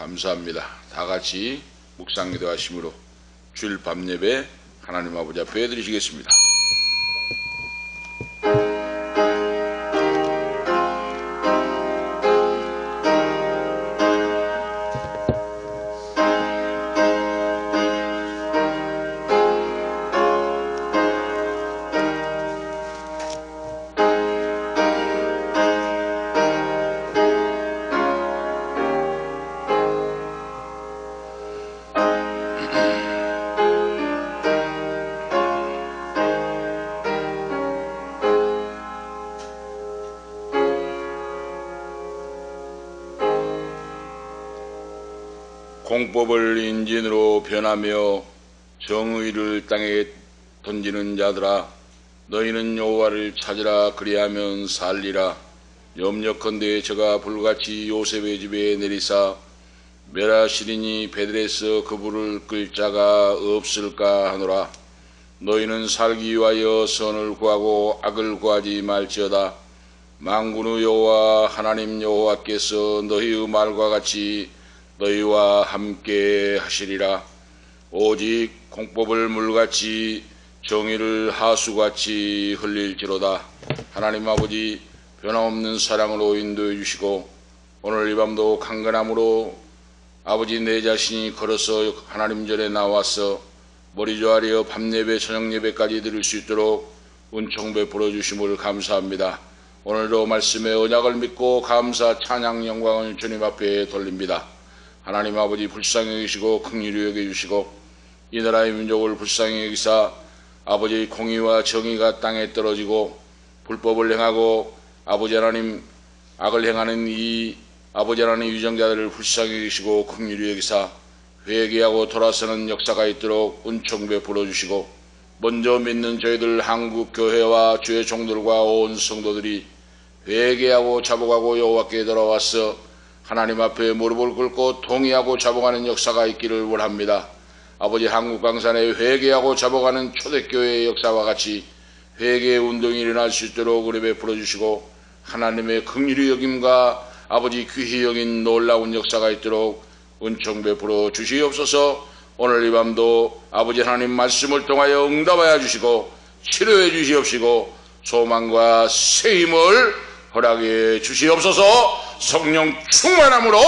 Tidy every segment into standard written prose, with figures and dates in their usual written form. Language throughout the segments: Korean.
감사합니다. 다 같이 묵상 기도하심으로 주일 밤 예배 하나님 아버지 앞에 드리시겠습니다. 공법을 인진으로 변하며 정의를 땅에 던지는 자들아, 너희는 여호와를 찾으라. 그리하면 살리라. 염려컨대 저가 불같이 요셉의 집에 내리사 멸하시리니 베들에서 그불을 끌 자가 없을까 하노라. 너희는 살기 위하여 선을 구하고 악을 구하지 말지어다. 만군의 여호와 하나님 여호와께서 너희의 말과 같이 너희와 함께 하시리라. 오직 공법을 물같이 정의를 하수같이 흘릴지로다. 하나님 아버지, 변함없는 사랑으로 인도해 주시고 오늘 이 밤도 강건함으로 아버지 내 자신이 걸어서 하나님 전에 나와서 머리 조아려 밤 예배 저녁 예배까지 드릴 수 있도록 은총 베풀어 주심을 감사합니다. 오늘도 말씀의 언약을 믿고 감사 찬양 영광을 주님 앞에 돌립니다. 하나님 아버지, 불쌍히 여기시고 긍휼히 여겨주시고 이 나라의 민족을 불쌍히 여기사 아버지의 공의와 정의가 땅에 떨어지고 불법을 행하고 아버지 하나님 악을 행하는 이 아버지 하나님 유정자들을 불쌍히 여기시고 긍휼히 여기사 회개하고 돌아서는 역사가 있도록 은총 베풀어 주시고, 먼저 믿는 저희들 한국 교회와 주의 종들과 온 성도들이 회개하고 자복하고 여호와께 돌아와서 하나님 앞에 무릎을 꿇고 통회하고 자복하는 역사가 있기를 원합니다. 아버지, 한국 강산에 회개하고 자복하는 초대교회의 역사와 같이 회개의 운동이 일어날 수 있도록 은혜 베풀어 주시고, 하나님의 긍휼히 여김과 아버지 귀히 여긴 놀라운 역사가 있도록 은총 베풀어 주시옵소서. 오늘 이 밤도 아버지 하나님 말씀을 통하여 응답하여 주시고 치료해 주시옵시고 소망과 새 힘을 허락해 주시옵소서. 성령 충만함으로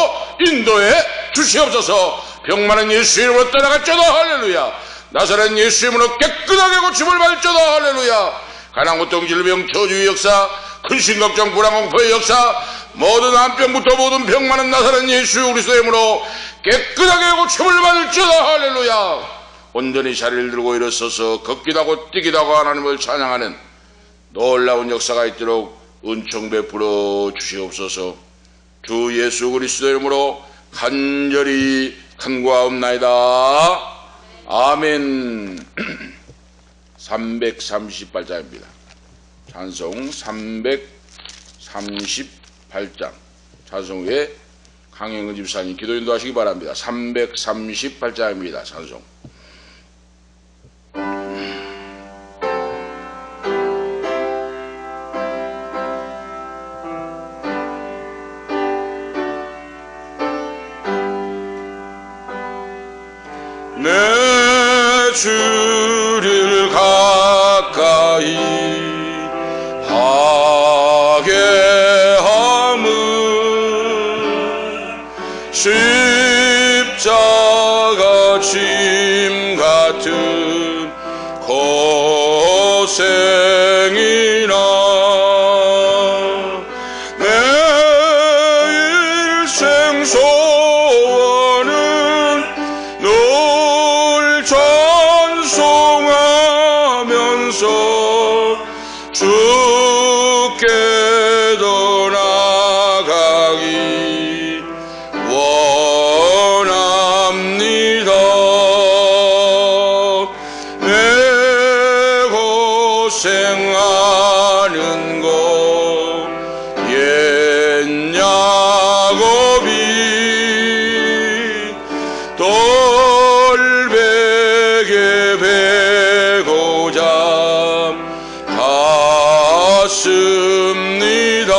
인도해 주시옵소서. 병 많은 예수 이름으로 떠나갈지어다. 할렐루야. 나사렛 예수 이름으로 깨끗하게 고침을 받을지어다. 할렐루야. 가난 고통 질병 저주의 역사, 근심 걱정 불안 공포의 역사, 모든 암병부터 모든 병 많은 나사렛 예수 그리스도의 이름으로 깨끗하게 고침을 받을지어다. 할렐루야. 온전히 자리를 들고 일어서서 걷기도 하고 뛰기도 하고 하나님을 찬양하는 놀라운 역사가 있도록 은총 베풀어 주시옵소서. 주 예수 그리스도의 이름으로 간절히 간구하옵나이다. 아멘. 338장입니다. 찬송 338장. 찬송 후에 강영은 집사님 기도 인도하시기 바랍니다. 338장입니다. 찬송. 내 주를 가까이 하게 함은 십자가 짐 같은 고생이나 내 일생 소원은 늘 찬송하면서 주께도 나가기 원합니다. 내 고생하는 것 옛 야곱이 돌베개 베고자 갔습니다.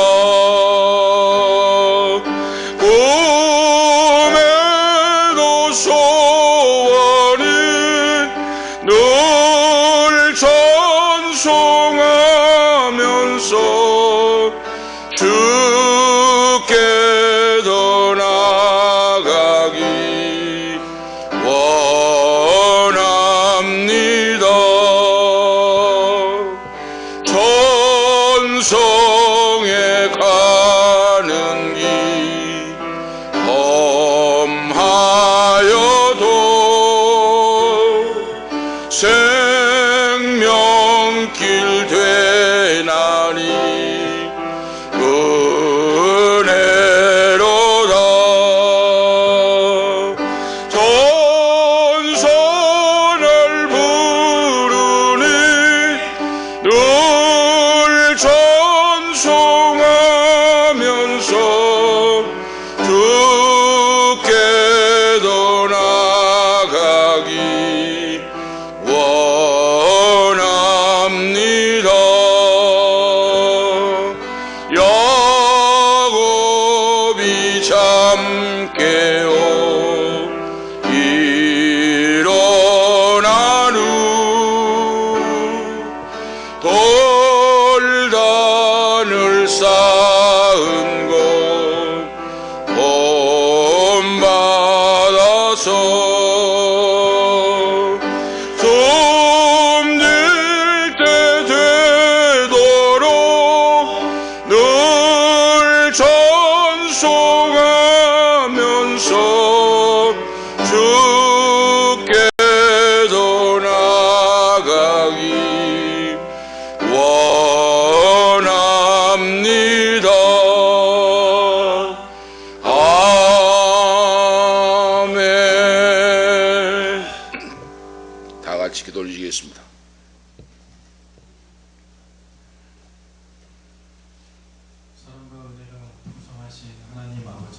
깨어 일어나는 돌단을 쌓은 곳 본받아서 숨질 때 되도록 늘 전송하면서 주께도 나가기 원합니다. 아멘. 다 같이 기도 올리시겠습니다. 사랑과 은혜가 풍성하신 하나님 아버지,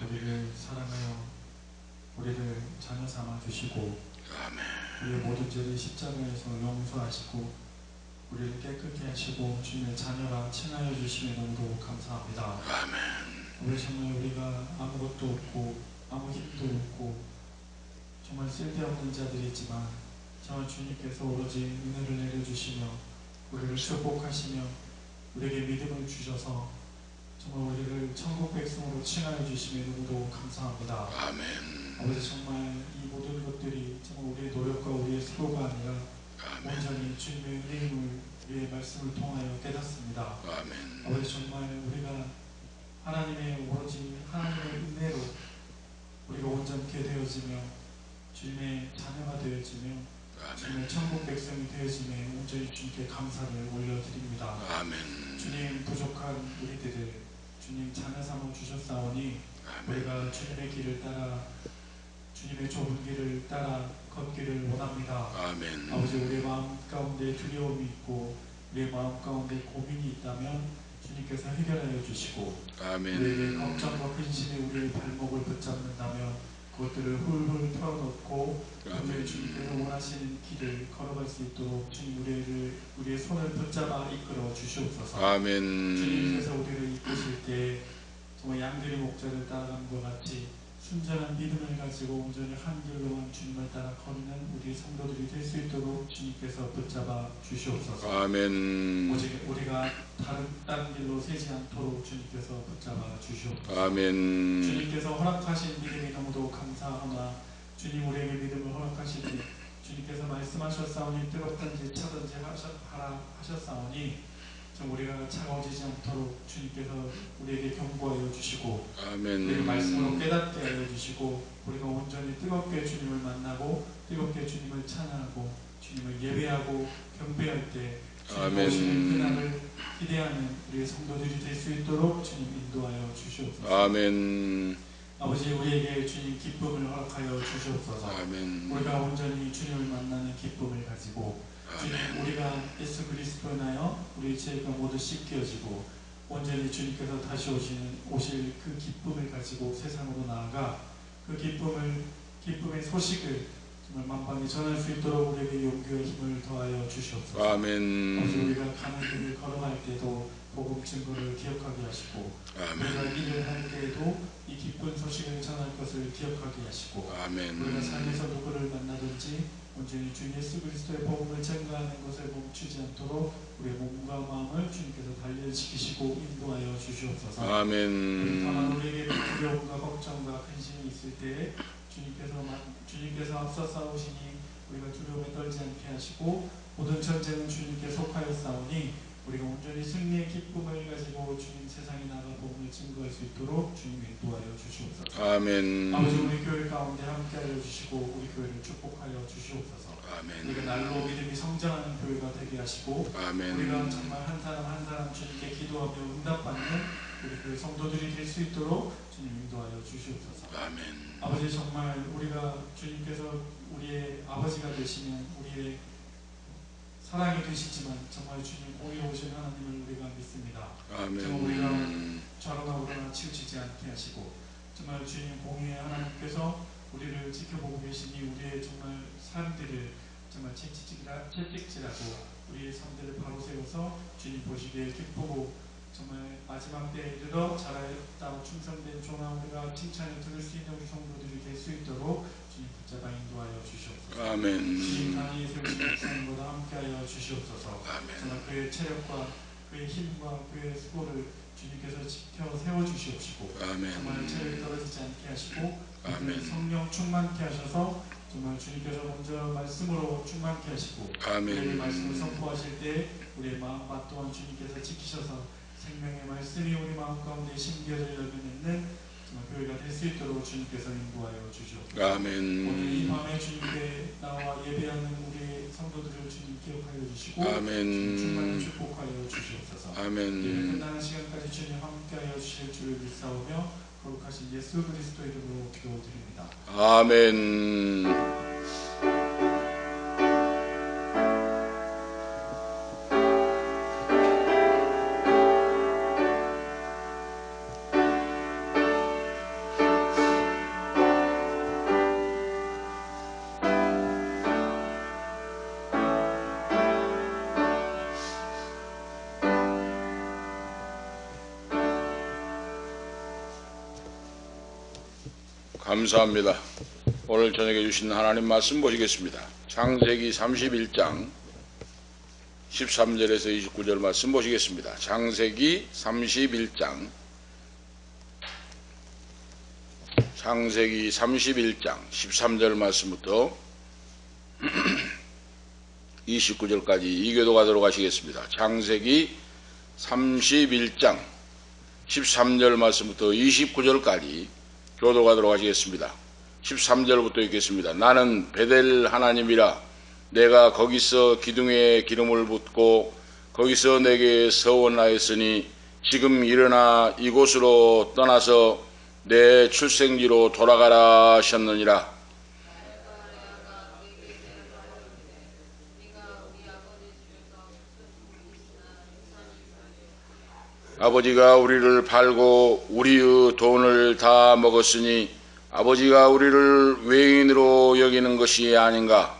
우리를 사랑하여 우리를 자녀 삼아 주시고 아멘. 우리의 모든 죄를 십자가에서 용서하시고 우리를 깨끗게 하시고 주님의 자녀라 칭하여 주심에 너무도 감사합니다. 아멘. 우리 정말 우리가 아무것도 없고 아무 힘도 없고 정말 쓸데없는 자들이지만 정말 주님께서 오로지 은혜를 내려주시며 우리를 축복하시며 우리에게 믿음을 주셔서 정말 우리를 천국 백성으로 칭하여 주심에 너무도 감사합니다. 아멘. 아버지, 정말 이 모든 것들이 정말 우리의 노력과 우리의 수고가 아니라 아멘. 온전히 주님의 은혜임을 우리의 말씀을 통하여 깨닫습니다. 아멘. 아버지, 정말 우리가 하나님의 오로지 하나님의 은혜로 우리가 온전케 되어지며 주님의 자녀가 되어지며 주님의 천국 백성이 되어짐에 온전히 주님께 감사를 올려드립니다. 아멘. 주님, 부족한 우리들을 주님 자녀 삼아 주셨사오니 우리가 주님의 길을 따라 주님의 좁은 길을 따라 걷기를 원합니다. 아멘. 아버지, 우리의 마음 가운데 두려움이 있고 우리의 마음 가운데 고민이 있다면 주님께서 해결하여 주시고 아멘. 우리에게 걱정과 근심이 우리의 발목을 붙잡는다면 그것들을 훌훌 털어놓고 오늘 주님께서 원하시는 길을 걸어갈 수 있도록 주님 우리의 손을 붙잡아 이끌어 주시옵소서. 아멘. 주님께서 우리를 이끄실 때 정말 양들이 목자를 따라간 것 같이 순전한 믿음을 가지고 온전히 한 길로만 주님을 따라 걷는 우리 성도들이 될 수 있도록 주님께서 붙잡아 주시옵소서. 아멘. 오직 우리가 다른 길로 새지 않도록 주님께서 붙잡아 주시옵소서. 아멘. 주님께서 허락하신 믿음이 너무도 감사하나 주님 우리에게 믿음을 허락하시니 주님께서 말씀하셨사오니 뜨겁든지 차든지 하라 하셨사오니 좀 우리가 차가워지지 않도록 주님께서 우리에게 경고하여 주시고 우리를 말씀으로 아멘. 깨닫게 하여 주시고 우리가 온전히 뜨겁게 주님을 만나고 뜨겁게 주님을 찬양하고 주님을 예배하고 경배할 때 주님 아멘. 오시는 그날을 기대하는 우리의 성도들이 될 수 있도록 주님 인도하여 주시옵소서. 아멘. 아버지, 우리에게 주님 기쁨을 허락하여 주시옵소서. 아멘. 우리가 온전히 주님을 만나는 기쁨을 가지고 주님, 우리가 예수 그리스도로 인하여 우리의 죄가 모두 씻겨지고 온전히 주님께서 다시 오실 그 기쁨을 가지고 세상으로 나아가 그 기쁨의 소식을 정말 만방에 전할 수 있도록 우리에게 용기와 힘을 더하여 주시옵소서. 아멘. 아버지, 우리가 가는 길을 걸어갈 때도 복음 증거를 기억하게 하시고 우리가 아멘. 일을 할 때에도 이 기쁜 소식을 전할 것을 기억하게 하시고 아멘. 우리가 삶에서 누구를 만나든지 온전히 주 예수 그리스도의 복음을 전가하는 것을 멈추지 않도록 우리의 몸과 마음을 주님께서 단련시키시고 인도하여 주시옵소서. 다만 아멘. 우리에게 두려움과 걱정과 근심이 있을 때에 주님께서 앞서 싸우시니 우리가 두려움에 떨지 않게 하시고 모든 전쟁은 주님께 속하여 싸우니 우리가 온전히 승리의 기쁨을 가지고 주님 세상에 나가 복음을 증거할 수 있도록 주님 인도하여 주시옵소서. 아멘. 아버지, 우리 교회 가운데 함께하여 주시고 우리 교회를 축복하여 주시옵소서. 우리가 날로 믿음이 성장하는 교회가 되게 하시고 아멘. 우리가 정말 한 사람 한 사람 주님께 기도하며 응답받는 우리 교회 성도들이 될 수 있도록 주님 인도하여 주시옵소서. 아멘. 아버지, 정말 우리가 주님께서 우리의 아버지가 되시면 우리의 사랑이 되시지만 정말 주님 공의로우신 하나님을 우리가 믿습니다. 정말 우리가 아멘. 좌로나오거나 치우치지 않게 하시고 정말 주님 공의의 하나님께서 우리를 지켜보고 계시니 우리의 정말 삶들을 정말 채찍질하고 우리의 삶들을 바로 세워서 주님 보시기에 기쁘고 정말 마지막 때에 이르러 잘하였다 충성된 종아 우리가 칭찬을 들을 수 있는 우리 성도들이 될 수 있도록 주님 붙잡아 인도하여 주시옵소서. 아멘. 주님 강의에 세우신 목사님보다 함께하여 주시옵소서. 아멘. 정말 그의 체력과 그의 힘과 그의 수고를 주님께서 지켜 세워주시옵시고 아멘. 정말 체력이 떨어지지 않게 하시고 아멘. 성령 충만케 하셔서 정말 주님께서 먼저 말씀으로 충만케 하시고 아멘. 우리의 말씀을 선포하실 때 우리의 마음과 또한 주님께서 지키셔서 생명의 말씀이 우리 마음 가운데 심겨져 열매맺는 정말 교회가 될 수 있도록 주님께서 인도하여 주시옵소서. 오늘 이 아멘. 밤에 주님께 나와 예배하는 우리 성도들을 주님 기억하여 주시고 아멘. 충만히 축복하여 주시옵소서. 예배 아멘. 끝나는 시간까지 주님 함께하여 주실 줄을 믿사오며 거룩하신 예수 그리스도 이름으로 기도드립니다. 아멘. 감사합니다. 오늘 저녁에 주신 하나님 말씀 보시겠습니다. 창세기 31장 13절에서 29절 말씀 보시겠습니다. 창세기 31장 13절 말씀부터 29절까지 이교도 가도록 하시겠습니다. 창세기 31장 13절 말씀부터 29절까지 교도가도록 하시겠습니다. 13절부터 읽겠습니다. 나는 베델 하나님이라 내가 거기서 기둥에 기름을 붓고 거기서 내게 서원하였으니 지금 일어나 이곳으로 떠나서 내 출생지로 돌아가라 하셨느니라. 아버지가 우리를 팔고 우리의 돈을 다 먹었으니 아버지가 우리를 외인으로 여기는 것이 아닌가?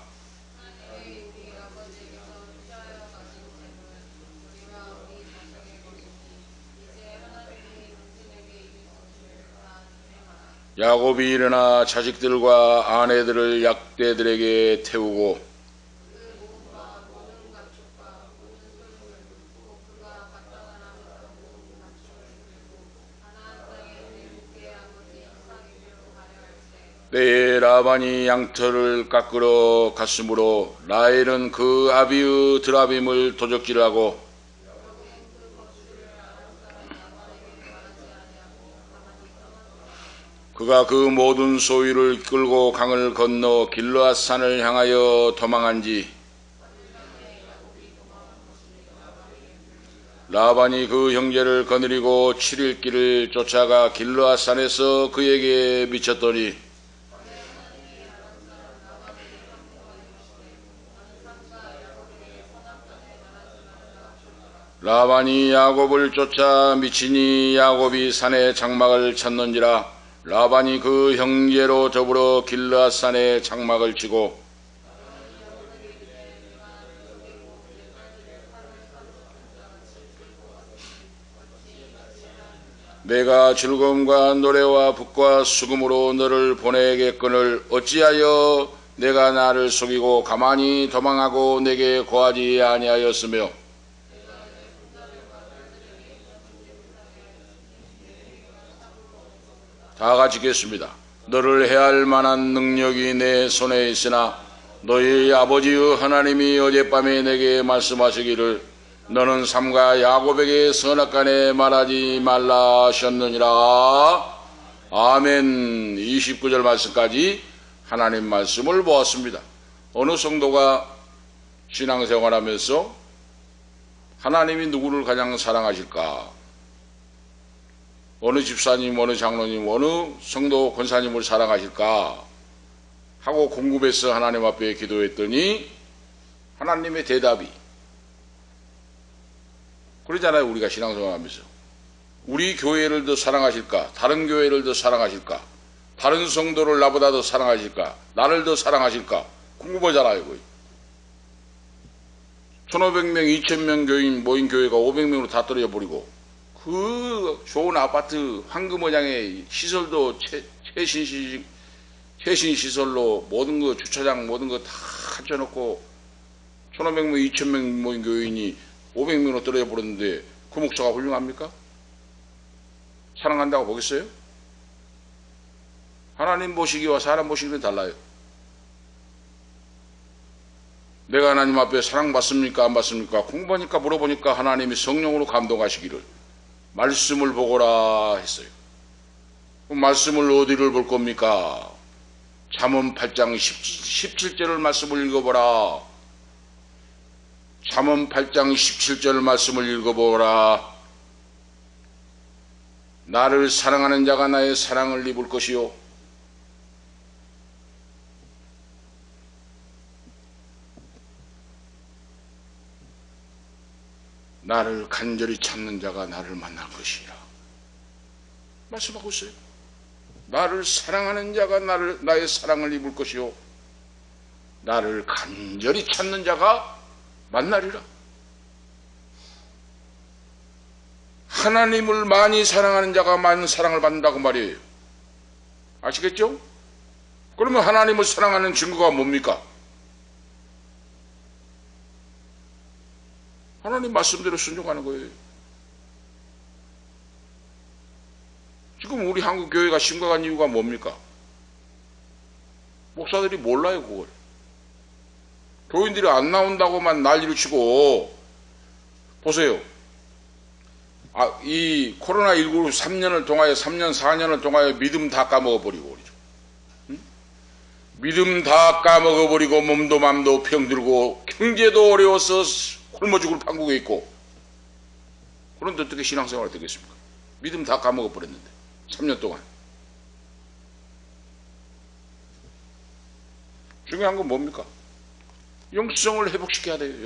야곱이 일어나 자식들과 아내들을 약대들에게 태우고 때에 라반이 양털을 깎으러 갔으므로 라헬은 그 아비의 드라빔을 도적질하고 그가 그 모든 소유를 끌고 강을 건너 길르앗 산을 향하여 도망한지 라반이 그 형제를 거느리고 7일 길을 쫓아가 길르앗 산에서 그에게 미쳤더니 라반이 야곱을 쫓아 미치니 야곱이 산에 장막을 쳤는지라 라반이 그 형제로 더불어 길르앗 산에 장막을 치고 내가 즐거움과 노래와 북과 수금으로 너를 보내겠거늘 어찌하여 내가 나를 속이고 가만히 도망하고 내게 고하지 아니하였으며 다 같이 읽겠습니다. 너를 해할 만한 능력이 내 손에 있으나 너희 아버지의 하나님이 어젯밤에 내게 말씀하시기를 너는 삼가 야곱에게 선악간에 말하지 말라 하셨느니라. 아멘. 29절 말씀까지 하나님 말씀을 보았습니다. 어느 성도가 신앙생활하면서 하나님이 누구를 가장 사랑하실까? 어느 집사님, 어느 장로님, 어느 성도 권사님을 사랑하실까? 하고 궁금해서 하나님 앞에 기도했더니 하나님의 대답이 그러잖아요. 우리가 신앙생활 하면서 우리 교회를 더 사랑하실까? 다른 교회를 더 사랑하실까? 다른 성도를 나보다 더 사랑하실까? 나를 더 사랑하실까? 궁금하잖아요. 거의. 1500명, 2000명 교인 모인 교회가 500명으로 다 떨어져 버리고 그 좋은 아파트 황금어장의 시설도 최신 시설로 모든 거 주차장 모든 거 다 갖춰놓고 1,500명, 2,000명 모인 교인이 500명으로 떨어져 버렸는데 그 목사가 훌륭합니까? 사랑한다고 보겠어요? 하나님 보시기와 사람 보시기는 달라요. 내가 하나님 앞에 사랑받습니까? 안 받습니까? 공부하니까 물어보니까 하나님이 성령으로 감동하시기를 말씀을 보거라 했어요. 그럼 말씀을 어디를 볼 겁니까? 잠언 8장 17절 말씀을 읽어보라. 잠언 8장 17절 말씀을 읽어보라. 나를 사랑하는 자가 나의 사랑을 입을 것이요 나를 간절히 찾는 자가 나를 만날 것이라 말씀하고 있어요. 나를 사랑하는 자가 나의 사랑을 입을 것이요 나를 간절히 찾는 자가 만나리라. 하나님을 많이 사랑하는 자가 많은 사랑을 받는다고 말이에요. 아시겠죠? 그러면 하나님을 사랑하는 증거가 뭡니까? 하나님 말씀대로 순종하는 거예요. 지금 우리 한국 교회가 심각한 이유가 뭡니까? 목사들이 몰라요, 그걸. 교인들이 안 나온다고만 난리를 치고, 보세요. 이 코로나19로 3년, 4년을 통하여 믿음 다 까먹어버리고, 그러죠. 응? 믿음 다 까먹어버리고, 몸도 맘도 병들고, 경제도 어려워서 굶어 죽을 판국에 있고, 그런데 어떻게 신앙생활을 되겠습니까? 믿음 다 까먹어버렸는데, 3년 동안. 중요한 건 뭡니까? 영성을 회복시켜야 돼요.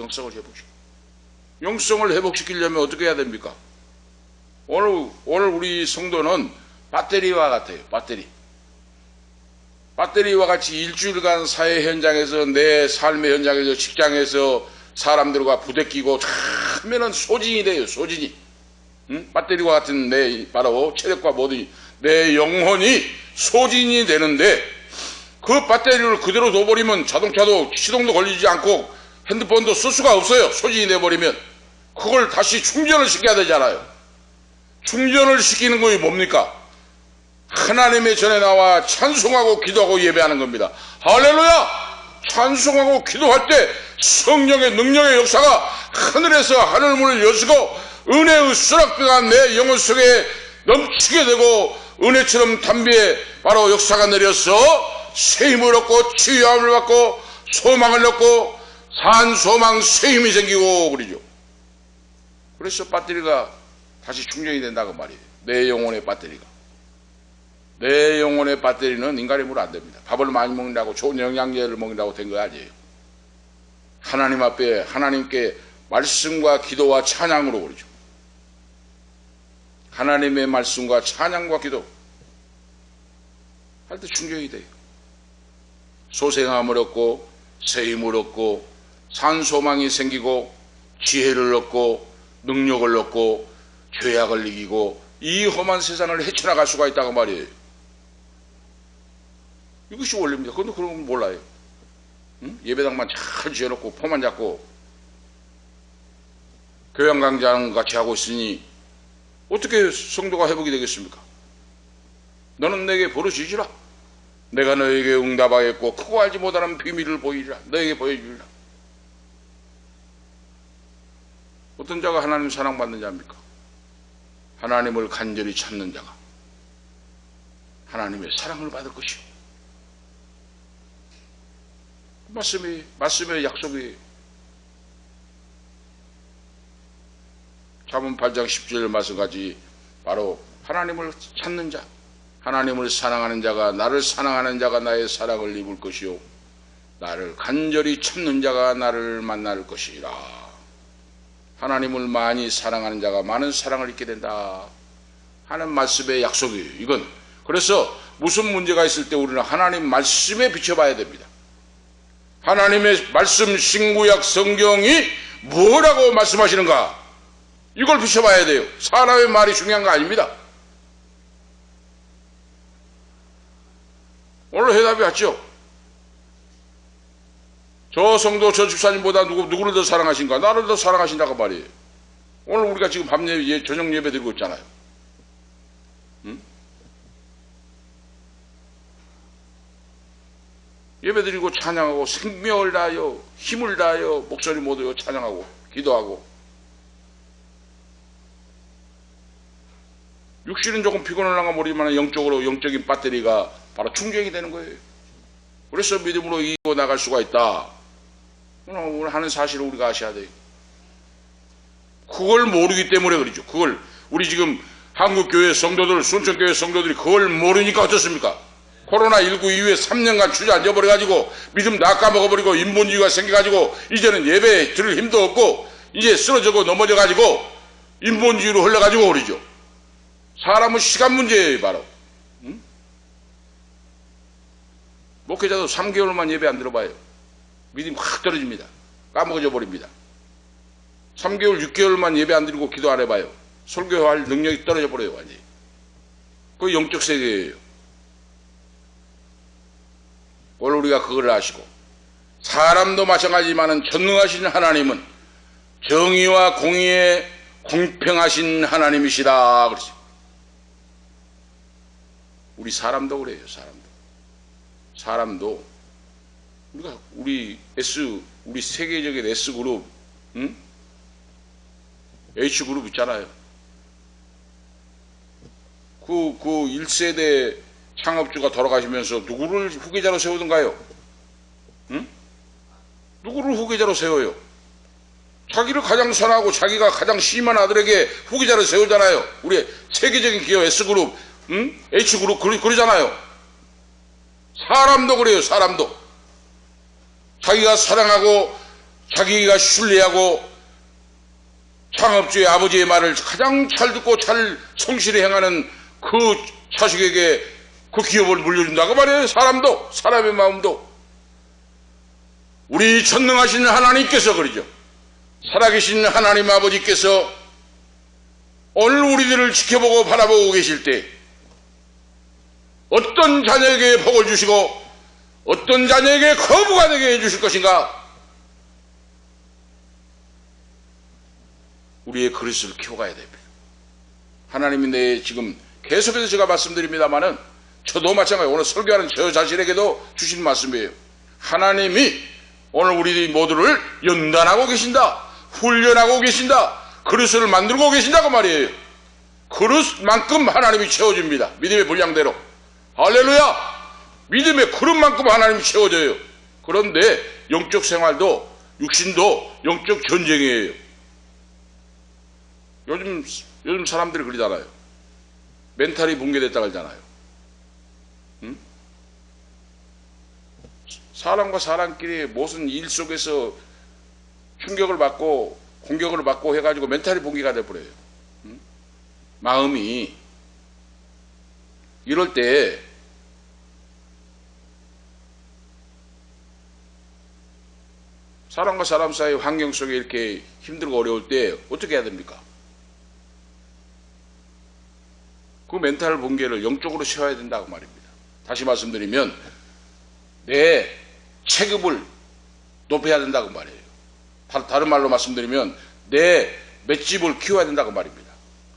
영성을 회복시키려면 어떻게 해야 됩니까? 오늘 우리 성도는 배터리와 같아요. 배터리와 같이 일주일간 사회 현장에서 내 삶의 현장에서 직장에서 사람들과 부대끼고 하면은 소진이 돼요. 응? 배터리와 같은 바로 체력과 모든 내 영혼이 소진이 되는데 그 배터리를 그대로 둬버리면 자동차도 시동도 걸리지 않고 핸드폰도 쓸 수가 없어요. 소진이 돼버리면 그걸 다시 충전을 시켜야 되잖아요. 충전을 시키는 것이 뭡니까? 하나님의 전에 나와 찬송하고 기도하고 예배하는 겁니다. 할렐루야! 찬송하고 기도할 때 성령의 능력의 역사가 하늘에서 하늘문을 여시고 은혜의 수락비가 내 영혼 속에 넘치게 되고 은혜처럼 담비에 바로 역사가 내려서 새 힘을 얻고 치유함을 받고 소망을 얻고 산 소망 새 힘이 생기고 그러죠. 그래서 배터리가 다시 충전이 된다고 말이에요. 내 영혼의 배터리가. 내 영혼의 배터리는 인간의 물 안 됩니다. 밥을 많이 먹는다고 좋은 영양제를 먹는다고 된 거 아니에요. 하나님 앞에 하나님께 말씀과 기도와 찬양으로 그러죠. 하나님의 말씀과 찬양과 기도 할 때 충전이 돼요. 소생함을 얻고 새 힘을 얻고 산소망이 생기고 지혜를 얻고 능력을 얻고 죄악을 이기고 이 험한 세상을 헤쳐나갈 수가 있다고 말이에요. 이것이 원리입니다. 그런데 그런 건 몰라요. 응? 예배당만 잘 지어놓고 포만 잡고 교양 강좌는 같이 하고 있으니 어떻게 성도가 회복이 되겠습니까? 너는 내게 부르짖으라. 내가 너에게 응답하겠고 크고 알지 못하는 비밀을 보이리라. 너에게 보여주리라. 어떤 자가 하나님 사랑받는 자입니까? 하나님을 간절히 찾는 자가 하나님의 사랑을 받을 것이요. 말씀의 약속이에요. 잠언 8장 10절 말씀까지 바로 하나님을 찾는 자, 하나님을 사랑하는 자가 나를 사랑하는 자가 나의 사랑을 입을 것이요 나를 간절히 찾는 자가 나를 만날 것이라. 하나님을 많이 사랑하는 자가 많은 사랑을 입게 된다 하는 말씀의 약속이에요. 이건 그래서 무슨 문제가 있을 때 우리는 하나님 말씀에 비춰봐야 됩니다. 하나님의 말씀 신구약 성경이 뭐라고 말씀하시는가? 이걸 비춰봐야 돼요. 사람의 말이 중요한 거 아닙니다. 오늘 해답이 왔죠? 저 성도 저 집사님보다 누구를 더 사랑하신가? 나를 더 사랑하신다고 말이에요. 오늘 우리가 지금 밤 예배, 저녁 예배 드리고 있잖아요. 응? 예배 드리고 찬양하고 생명을 다하여 힘을 다하여 목소리 모두 찬양하고 기도하고, 육신은 조금 피곤할랑가 모르지만 영적으로 영적인 배터리가 바로 충전이 되는 거예요. 그래서 믿음으로 이기고 나갈 수가 있다. 오늘 하는 사실을 우리가 아셔야 돼요. 그걸 모르기 때문에 그러죠. 그걸 우리 지금 한국교회 성도들, 순천교회 성도들이 그걸 모르니까 어떻습니까? 코로나19 이후에 3년간 주저앉아버려가지고 믿음 다 까먹어버리고 인본주의가 생겨가지고 이제는 예배 들을 힘도 없고 이제 쓰러지고 넘어져가지고 인본주의로 흘러가지고 그러죠. 사람은 시간 문제예요, 바로. 응? 목회자도 3개월만 예배 안 들어봐요. 믿음이 확 떨어집니다. 까먹어져 버립니다. 3개월, 6개월만 예배 안 드리고 기도 안 해봐요. 설교할 능력이 떨어져 버려요, 완전히. 그 영적 세계예요. 오늘 우리가 그걸 아시고, 사람도 마찬가지지만은 전능하신 하나님은 정의와 공의에 공평하신 하나님이시다. 그러죠. 우리 사람도 그래요, 사람도. 우리가, 우리 세계적인 S그룹, 응? H그룹 있잖아요. 그 1세대 창업주가 돌아가시면서 누구를 후계자로 세우던가요? 응? 누구를 후계자로 세워요? 자기를 가장 선하고 자기가 가장 심한 아들에게 후계자로 세우잖아요. 우리 세계적인 기업 S그룹, 응? H그룹 그러잖아요. 사람도 그래요, 사람도. 자기가 사랑하고 자기가 신뢰하고 창업주의 아버지의 말을 가장 잘 듣고 잘 성실히 행하는 그 자식에게 그 기업을 물려준다고 말해요. 사람도, 사람의 마음도. 우리 전능하신 하나님께서 그러죠. 살아계신 하나님 아버지께서 오늘 우리들을 지켜보고 바라보고 계실 때 어떤 자녀에게 복을 주시고 어떤 자녀에게 거부가 되게 해주실 것인가? 우리의 그릇을 키워가야 됩니다. 하나님이 내 지금 계속해서 제가 말씀드립니다만은 저도 마찬가지, 오늘 설교하는 저 자신에게도 주신 말씀이에요. 하나님이 오늘 우리 모두를 연단하고 계신다, 훈련하고 계신다, 그릇을 만들고 계신다고 말이에요. 그릇만큼 하나님이 채워줍니다. 믿음의 분량대로. 할렐루야! 믿음의 그릇만큼 하나님이 채워줘요. 그런데 영적 생활도 육신도 영적 전쟁이에요. 요즘 사람들이 그러잖아요. 멘탈이 붕괴됐다 그러잖아요. 응? 사람과 사람끼리 무슨 일 속에서 충격을 받고 공격을 받고 해가지고 멘탈이 붕괴가 돼버려요. 응? 마음이. 이럴 때 사람과 사람 사이 환경 속에 이렇게 힘들고 어려울 때 어떻게 해야 됩니까? 그 멘탈 붕괴를 영적으로 채워야 된다고 말입니다. 다시 말씀드리면 내 체급을 높여야 된다고 말이에요. 다른 말로 말씀드리면 내 맷집을 키워야 된다고 말입니다.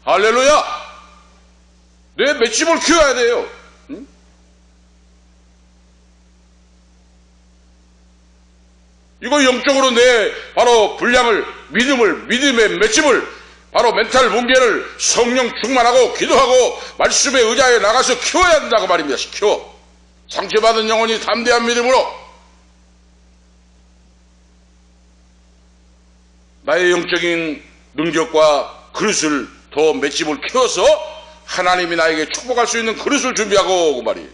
할렐루야! 내 맷집을 키워야 돼요. 응? 이거 영적으로 내 바로 분량을, 믿음의 맷집을, 바로 멘탈 붕괴를 성령 충만하고 기도하고 말씀에 의지하여 나가서 키워야 된다고 말입니다. 키워. 상처받은 영혼이 담대한 믿음으로 나의 영적인 능력과 그릇을 더 맷집을 키워서 하나님이 나에게 축복할 수 있는 그릇을 준비하고 그 말이에요.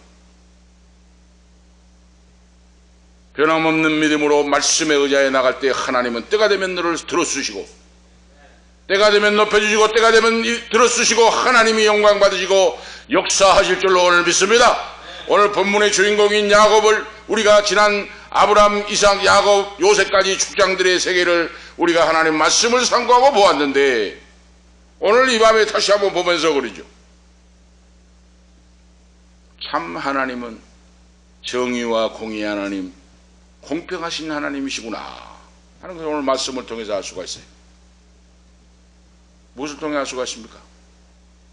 변함없는 믿음으로 말씀에 의지하여 나갈 때 하나님은 때가 되면 너를 들어쓰시고, 때가 되면 높여주시고, 때가 되면 들어쓰시고, 하나님이 영광 받으시고 역사하실 줄로 오늘 믿습니다. 오늘 본문의 주인공인 야곱을 우리가 지난 아브라함, 이삭, 야곱, 요셉까지 축장들의 세계를 우리가 하나님 말씀을 상고하고 보았는데 오늘 이 밤에 다시 한번 보면서 그러죠. 참 하나님은 정의와 공의 하나님, 공평하신 하나님이시구나 하는 것을 오늘 말씀을 통해서 알 수가 있어요. 무엇을 통해 알 수가 있습니까?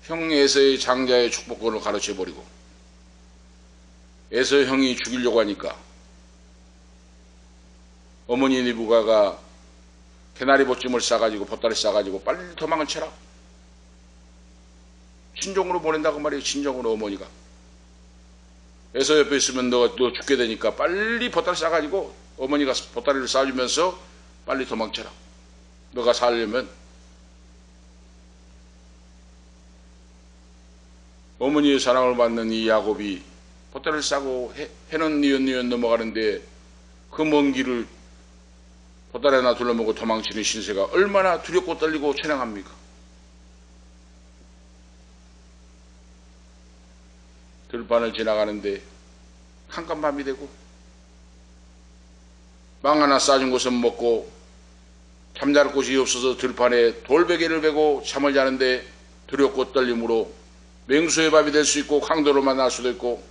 형 에서의 장자의 축복권을 가로채버리고 에서 형이 죽이려고 하니까 어머니 리브가가 개나리 보찜을 싸가지고 보따리 싸가지고 빨리 도망을 쳐라. 친정으로 보낸다고 말이에요. 친정으로 어머니가. 에서 옆에 있으면 너 죽게 되니까 빨리 보따리 싸가지고 어머니가 보따리를 싸주면서 빨리 도망쳐라. 너가 살려면. 어머니의 사랑을 받는 이 야곱이 보따리를 싸고 해는 니은니은 넘어가는데 그 먼 길을 보따리 하나 둘러먹고 도망치는 신세가 얼마나 두렵고 떨리고 처량합니까? 들판을 지나가는데 캄캄밤이 되고 빵 하나 싸준 것은 먹고 잠잘 곳이 없어서 들판에 돌베개를 베고 잠을 자는데 두렵고 떨림으로 맹수의 밥이 될 수 있고 강도로 만날 수도 있고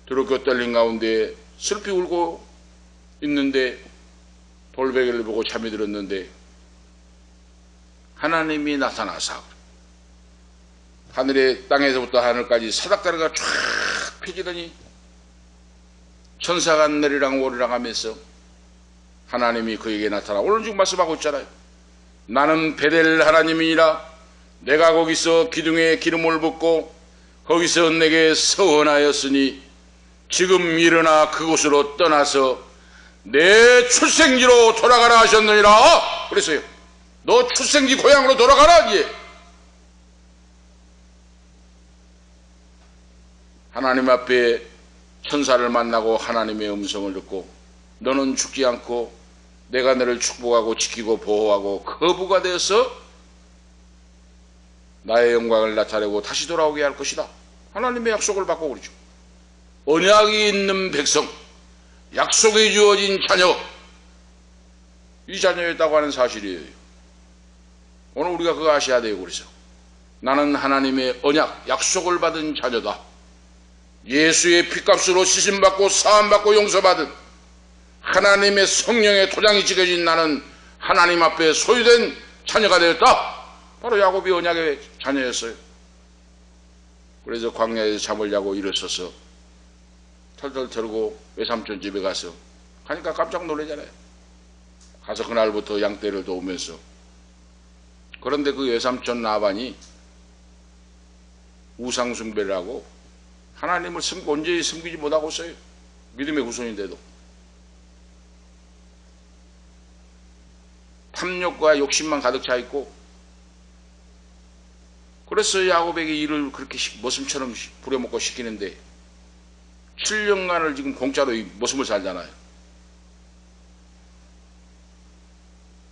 두렵고 떨린 가운데 슬피 울고 있는데 돌베개를 보고 잠이 들었는데 하나님이 나타나사 하늘의 땅에서부터 하늘까지 사닥다리가 쫙 펴지더니 천사가 내리랑 오르락 하면서 하나님이 그에게 나타나 오늘 지금 말씀하고 있잖아요. 나는 베델 하나님이니라. 내가 거기서 기둥에 기름을 붓고 거기서 내게 서원하였으니 지금 일어나 그곳으로 떠나서 내 출생지로 돌아가라 하셨느니라. 그랬어요. 너 출생지 고향으로 돌아가라. 이제 하나님 앞에 천사를 만나고 하나님의 음성을 듣고 너는 죽지 않고 내가 너를 축복하고 지키고 보호하고 거부가 되어서 나의 영광을 나타내고 다시 돌아오게 할 것이다. 하나님의 약속을 받고 그러죠. 언약이 있는 백성, 약속이 주어진 자녀, 이 자녀였다고 하는 사실이에요. 오늘 우리가 그거 아셔야 돼요. 그래서 나는 하나님의 언약, 약속을 받은 자녀다. 예수의 피값으로 씻음받고 사함받고 용서받은 하나님의 성령의 도장이 찍혀진 나는 하나님 앞에 소유된 자녀가 되었다. 바로 야곱이 언약의 자녀였어요. 그래서 광야에서 잠을 자고 일어서서 털털 털고 외삼촌 집에 가서 가니까 깜짝 놀라잖아요. 가서 그날부터 양떼를 도우면서. 그런데 그 외삼촌 라반이 우상숭배를 하고 하나님을 온전히 섬기지 못하고 있어요. 믿음의 후손인데도. 탐욕과 욕심만 가득 차 있고, 그래서 야곱에게 일을 그렇게 머슴처럼 부려먹고 시키는데 7년간을 지금 공짜로 이 머슴을 살잖아요.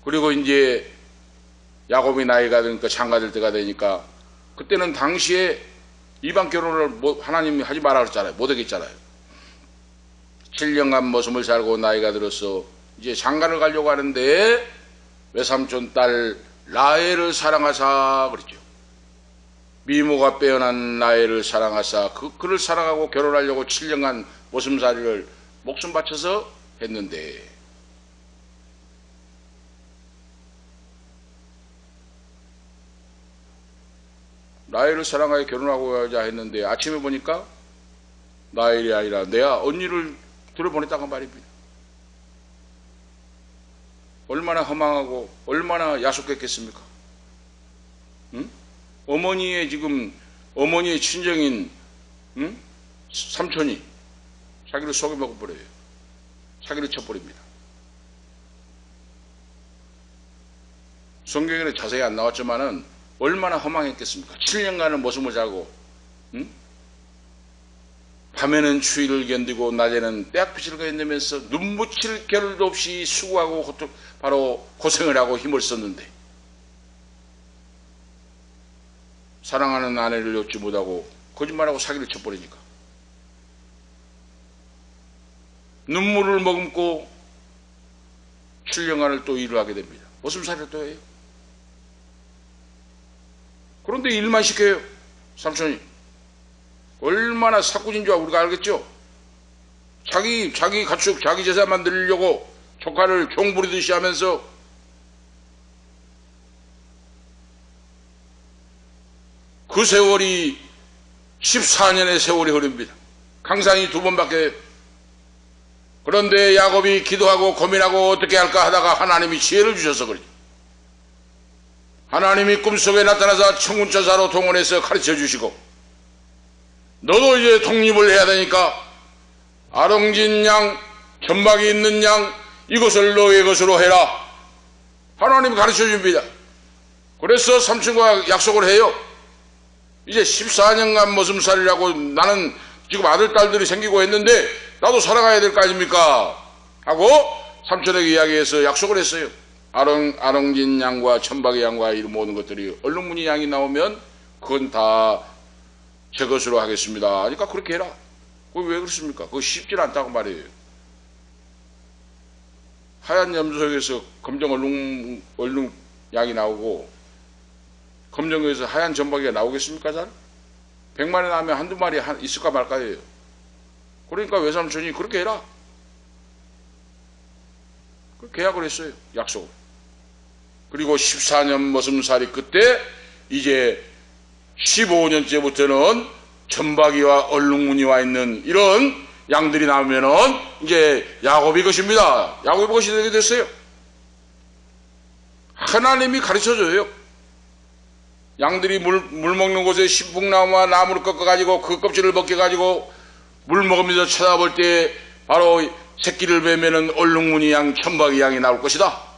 그리고 이제 야곱이 나이가 드니까 장가들 때가 되니까 그때는 당시에 이방 결혼을 하나님이 하지 말라 그랬잖아요. 못하겠잖아요. 7년간 머슴을 살고 나이가 들어서 이제 장가를 가려고 하는데 외삼촌 딸 라헬을 사랑하사 그랬죠. 미모가 빼어난 라헬을 사랑하사 그를 사랑하고 결혼하려고 7년간 머슴살이를 목숨 바쳐서 했는데 라헬을 사랑하여 결혼하고 하자 했는데 아침에 보니까 라헬이 아니라 내가 언니를 들어보냈다고 말입니다. 얼마나 허망하고 얼마나 야속했겠습니까? 응? 어머니의 친정인 삼촌이 자기를 속여먹어버려요. 자기를 쳐버립니다. 성경에는 자세히 안 나왔지만은 얼마나 허망했겠습니까? 7년간은 머슴을 자고 밤에는 추위를 견디고 낮에는 떼약빛을 견디면서 눈 묻힐 겨를도 없이 수고하고 바로 고생을 하고 힘을 썼는데 사랑하는 아내를 얻지 못하고 거짓말하고 사기를 쳐버리니까 눈물을 머금고 7년간을 또 일을 하게 됩니다. 머슴살이를 또 해요. 그런데 일만 시켜요. 삼촌이. 얼마나 사꾸진 줄 우리가 알겠죠? 자기 가축, 자기 재산만 늘리려고 조카를 종 부리듯이 하면서 그 세월이 14년의 세월이 흐릅니다. 강산이 2번밖에. 그런데 야곱이 기도하고 고민하고 어떻게 할까 하다가 하나님이 지혜를 주셔서 그러죠. 하나님이 꿈속에 나타나서 천군천사로 동원해서 가르쳐 주시고, 너도 이제 독립을 해야 되니까 아롱진 양, 점박이 있는 양, 이것을 너의 것으로 해라. 하나님이 가르쳐 줍니다. 그래서 삼촌과 약속을 해요. 이제 14년간 머슴살이라고, 나는 지금 아들, 딸들이 생기고 했는데 나도 살아가야 될 거 아닙니까? 하고 삼촌에게 이야기해서 약속을 했어요. 아롱진 양과 천박이 양과 이 모든 것들이 얼룩무늬 양이 나오면 그건 다 제 것으로 하겠습니다. 그러니까 그렇게 해라. 그거 왜 그렇습니까? 그거 쉽지 않다고 말이에요. 하얀 염소에서 검정 얼룩 양이 나오고 검정에서 하얀 점박이가 나오겠습니까? 잘? 100마리 나오면 한두 마리 있을까 말까예요. 그러니까 외삼촌이 그렇게 해라. 그 계약을 했어요. 약속을. 그리고 14년 머슴살이 그때 이제 15년째부터는 점박이와 얼룩무늬와 있는 이런 양들이 나오면은 이제 야곱이 것입니다. 야곱이 것이 되게 됐어요. 하나님이 가르쳐줘요. 양들이 물 먹는 곳에 신풍나무와 나무를 꺾어가지고 그 껍질을 벗겨가지고 물 먹으면서 쳐다볼 때 바로 새끼를 베면은 얼룩무늬 양, 천박이 양이 나올 것이다.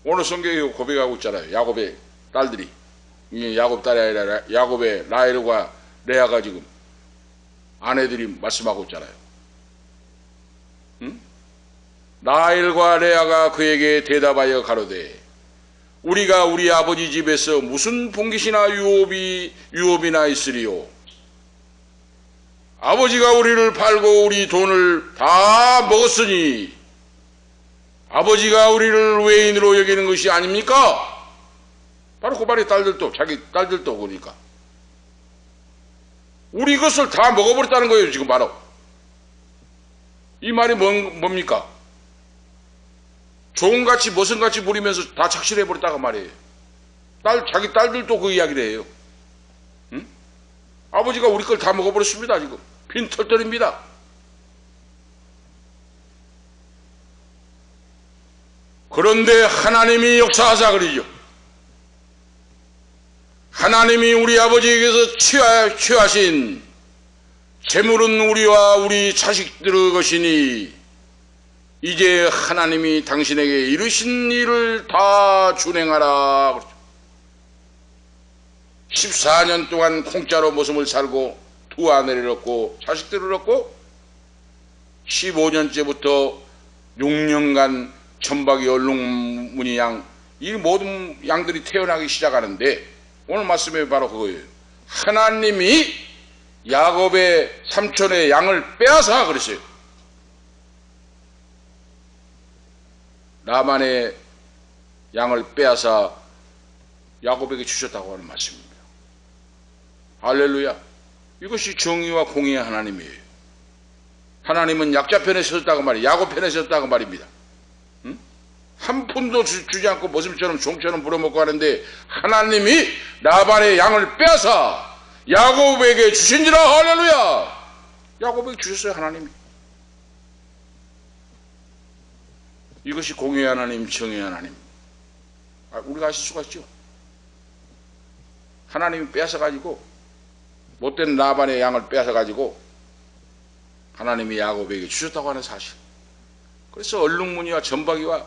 오늘 성경에 고백하고 있잖아요. 야곱의 딸들이. 야곱 딸이 아니라 야곱의 라헬과 레아가 지금 아내들이 말씀하고 있잖아요. 응? 라헬과 레아가 그에게 대답하여 가로되 우리가 우리 아버지 집에서 무슨 봉깃이나 유업이나 있으리요. 아버지가 우리를 팔고 우리 돈을 다 먹었으니 아버지가 우리를 외인으로 여기는 것이 아닙니까? 바로 그 말이 딸들도, 자기 딸들도 보니까 우리 것을 다 먹어버렸다는 거예요. 지금 바로 이 말이 뭡니까? 종같이 머슴같이 부리면서 다 착실해버렸다고 말이에요. 자기 딸들도 그 이야기를 해요. 응? 아버지가 우리 걸 다 먹어버렸습니다. 지금 빈털털입니다. 그런데 하나님이 역사하사 그러죠. 하나님이 우리 아버지에게서 취하신 재물은 우리와 우리 자식들의 것이니 이제 하나님이 당신에게 이르신 일을 다 준행하라. 그렇죠. 14년 동안 공짜로 모습을 살고 두 아내를 얻고 자식들을 얻고 15년째부터 6년간 천박이 얼룩무늬 양, 이 모든 양들이 태어나기 시작하는데 오늘 말씀이 바로 그거예요. 하나님이 야곱의 삼촌의 양을 빼앗아 그랬어요. 라반의 양을 빼앗아 야곱에게 주셨다고 하는 말씀입니다. 할렐루야. 이것이 정의와 공의의 하나님이에요. 하나님은 약자 편에 섰다고 말이에요. 야곱 편에 섰다고 말입니다. 응? 한 푼도 주지 않고 머슴처럼 종처럼 부려먹고 하는데 하나님이 라반의 양을 빼앗아 야곱에게 주신지라. 할렐루야. 야곱에게 주셨어요. 하나님이. 이것이 공의의 하나님, 정의의 하나님. 우리가 아실 수가 있죠. 하나님이 빼앗아가지고 못된 라반의 양을 빼앗아가지고 하나님이 야곱에게 주셨다고 하는 사실. 그래서 얼룩무늬와 점박이와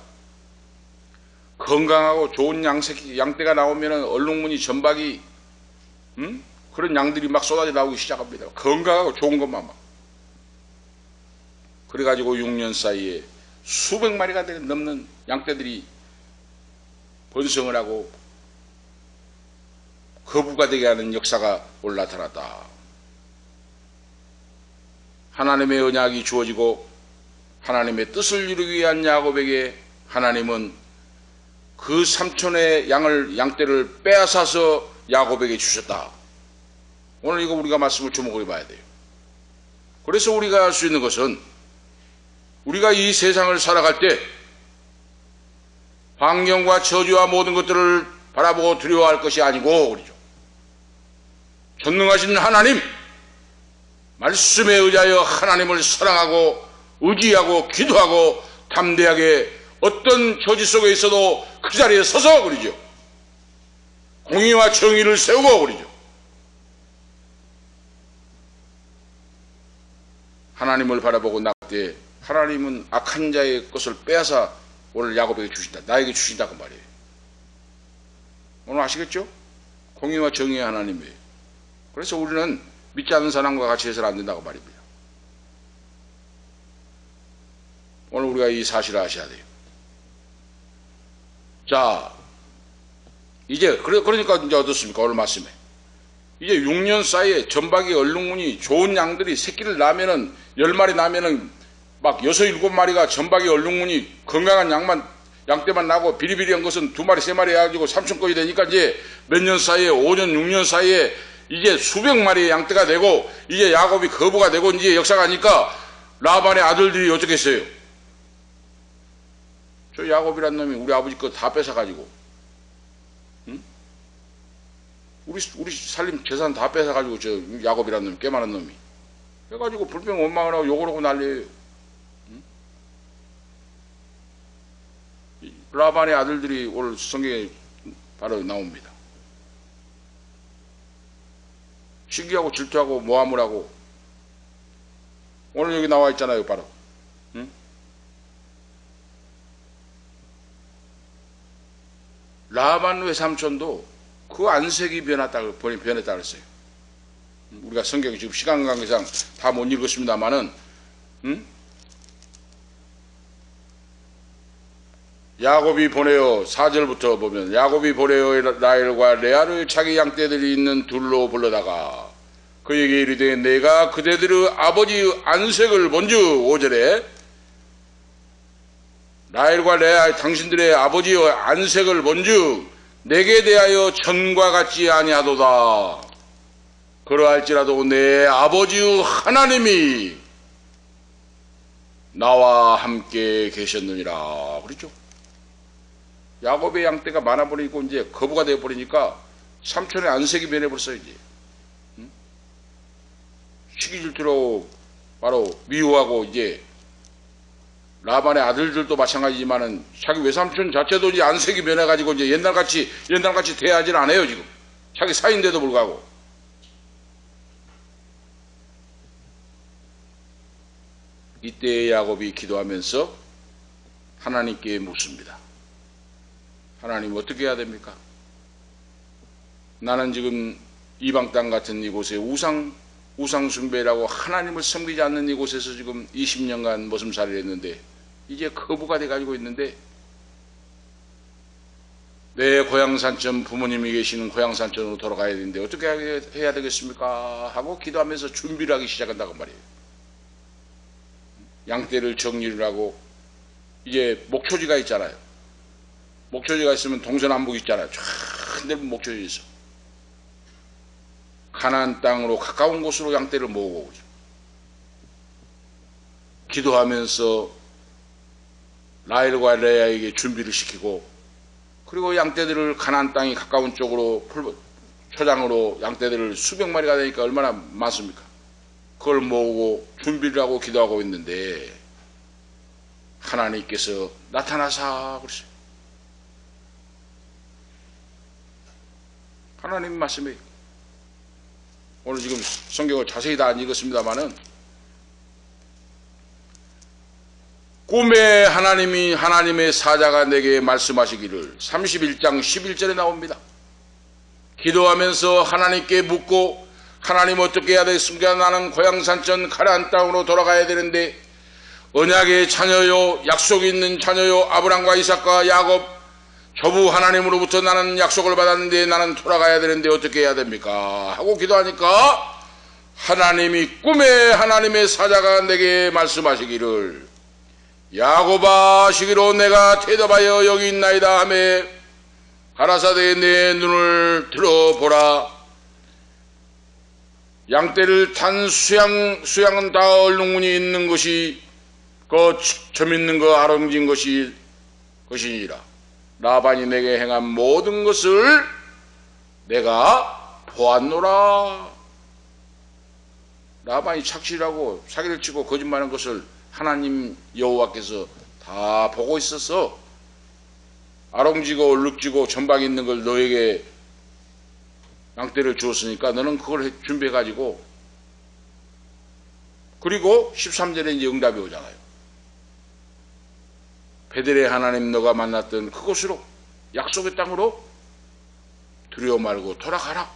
건강하고 좋은 양떼가 나오면 얼룩무늬, 점박이, 그런 양들이 막 쏟아져 나오기 시작합니다. 건강하고 좋은 것만 막. 그래가지고 6년 사이에 수백 마리가 넘는 양떼들이 번성을 하고 거부가 되게 하는 역사가 나타났다. 하나님의 언약이 주어지고 하나님의 뜻을 이루기 위한 야곱에게 하나님은 그 삼촌의 양떼를 빼앗아서 야곱에게 주셨다. 오늘 이거 우리가 말씀을 주목해 봐야 돼요. 그래서 우리가 할 수 있는 것은 우리가 이 세상을 살아갈 때 환경과 처지와 모든 것들을 바라보고 두려워할 것이 아니고 그러죠. 전능하신 하나님, 말씀에 의하여 하나님을 사랑하고 의지하고 기도하고 담대하게 어떤 처지 속에 있어도 그 자리에 서서 그러죠. 공의와 정의를 세우고 그러죠. 하나님을 바라보고 나갈 때 하나님은 악한 자의 것을 빼앗아 오늘 야곱에게 주신다. 나에게 주신다고 말이에요. 오늘 아시겠죠? 공의와 정의의 하나님이에요. 그래서 우리는 믿지 않는 사람과 같이 해서는 안 된다고 말입니다. 오늘 우리가 이 사실을 아셔야 돼요. 자, 이제 그러니까 이제 어떻습니까? 오늘 말씀에 이제 6년 사이에 전박이 얼룩무늬 좋은 양들이 새끼를 낳으면은 10마리 낳으면은 막 6, 7마리가 전박이 얼룩무늬 건강한 양떼만 나고 비리비리한 것은 2마리, 3마리 해가지고 삼촌권이 되니까 이제 몇 년 사이에 5년, 6년 사이에 이제 수백 마리의 양떼가 되고 이제 야곱이 거부가 되고 이제 역사가 하니까 라반의 아들들이 어떻게 했어요? 저 야곱이란 놈이 우리 아버지 거 다 뺏어가지고, 응? 우리 살림 재산 다 뺏어가지고 저 야곱이란 놈이 깨만한 놈이 해가지고 불평 원망을 하고 욕을 하고 난리예요. 응? 라반의 아들들이 오늘 성경에 바로 나옵니다. 시기하고 질투하고 모함을 하고 오늘 여기 나와 있잖아요. 바로 응? 라반 외삼촌도 그 안색이 변했다고 그랬어요. 우리가 성경이 지금 시간 관계상 다 못 읽었습니다만은 응? 야곱이 보내어 4절부터 보면 야곱이 보내어 라헬과 레아를 자기 양떼들이 있는 둘로 불러다가 그에게 이르되 내가 그대들의 아버지의 안색을 본즉 5절에 라헬과 레아 당신들의 아버지의 안색을 본즉 내게 대하여 전과 같지 아니하도다. 그러할지라도 내 아버지의 하나님이 나와 함께 계셨느니라. 그렇죠? 야곱의 양떼가 많아버리고 이제 거부가 되어버리니까 삼촌의 안색이 변해버렸어요. 이제 시기질투로 바로 미워하고 이제 라반의 아들들도 마찬가지지만은 자기 외삼촌 자체도 이제 안색이 변해가지고 이제 옛날같이 대하지는 않아요. 지금 자기 사이인데도 불구하고. 이때 야곱이 기도하면서 하나님께 묻습니다. 하나님 어떻게 해야 됩니까? 나는 지금 이방 땅 같은 이곳에 우상 숭배라고 하나님을 섬기지 않는 이곳에서 지금 20년간 머슴살이를 했는데 이제 거부가 돼가지고 있는데 내 고향산천 부모님이 계시는 고향산천으로 돌아가야 되는데 어떻게 해야 되겠습니까? 하고 기도하면서 준비를 하기 시작한다고 말이에요. 양떼를 정리를 하고 이제 목초지가 있잖아요. 목초지가 있으면 동서남북 있잖아요. 쫙 넓은 목초지 있어. 가나안 땅으로 가까운 곳으로 양떼를 모으고 오죠. 기도하면서 라헬과 레아에게 준비를 시키고 그리고 양떼들을 가나안 땅이 가까운 쪽으로 초장으로 양떼들을 수백 마리가 되니까 얼마나 많습니까? 그걸 모으고 준비를 하고 기도하고 있는데 하나님께서 나타나사 그러세요. 하나님 말씀에 오늘 지금 성경을 자세히 다 안 읽었습니다만은 꿈에 하나님의 사자가 내게 말씀하시기를 31장 11절에 나옵니다. 기도하면서 하나님께 묻고 하나님 어떻게 해야 되겠습니까? 나는 고향산천 가나안 땅으로 돌아가야 되는데 언약의 자녀요 약속이 있는 자녀요 아브람과 이삭과 야곱 저부 하나님으로부터 나는 약속을 받았는데 나는 돌아가야 되는데 어떻게 해야 됩니까? 하고 기도하니까 하나님이 꿈에 하나님의 사자가 내게 말씀하시기를 야곱아 시기로 내가 대답하여 여기 있나이다 하매 가라사대 내 눈을 들어보라. 양떼를 탄 수양은 다 얼룩무늬 있는 것이 그 점 있는 거 아름진 것이니라. 라반이 내게 행한 모든 것을 내가 보았노라. 라반이 착실하고 사기를 치고 거짓말한 것을 하나님 여호와께서 다 보고 있어서 아롱지고 얼룩지고 전방에 있는 걸 너에게 양떼를 주었으니까 너는 그걸 준비해 가지고, 그리고 13절에 이제 응답이 오잖아요. 베델의 하나님 너가 만났던 그곳으로, 약속의 땅으로 두려워 말고 돌아가라.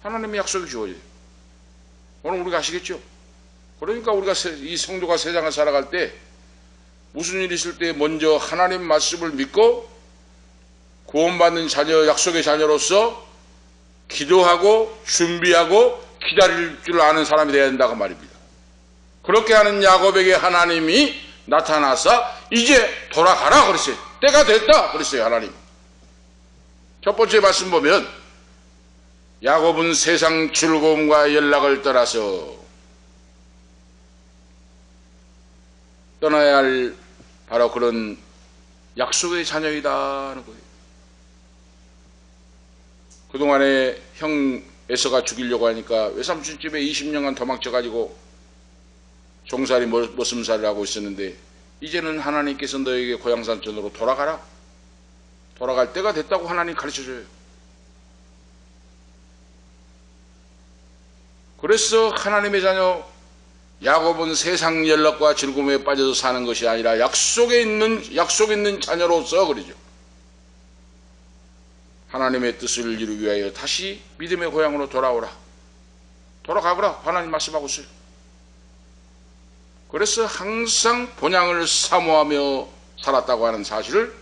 하나님의 약속이 주어져요. 오늘 우리가 아시겠죠? 그러니까 우리가 이 성도가 세상을 살아갈 때 무슨 일이 있을 때 먼저 하나님 말씀을 믿고 구원받는 자녀, 약속의 자녀로서 기도하고 준비하고 기다릴 줄 아는 사람이 되어야 된다고 말입니다. 그렇게 하는 야곱에게 하나님이 나타나서 이제 돌아가라 그랬어요. 때가 됐다 그랬어요. 하나님. 첫 번째 말씀 보면 야곱은 세상 즐거움과 연락을 떠나서 떠나야 할 바로 그런 약속의 자녀이다 하는 거예요. 그동안에 형 에서가 죽이려고 하니까 외삼촌 집에 20년간 도망쳐가지고 종살이 머슴살이를 하고 있었는데, 이제는 하나님께서 너에게 고향산천으로 돌아가라. 돌아갈 때가 됐다고 하나님 가르쳐줘요. 그래서 하나님의 자녀 야곱은 세상 연락과 즐거움에 빠져서 사는 것이 아니라 약속 있는 자녀로서 그러죠. 하나님의 뜻을 이루기 위하여 다시 믿음의 고향으로 돌아오라. 돌아가거라. 하나님 말씀하고 있어요. 그래서 항상 본향을 사모하며 살았다고 하는 사실을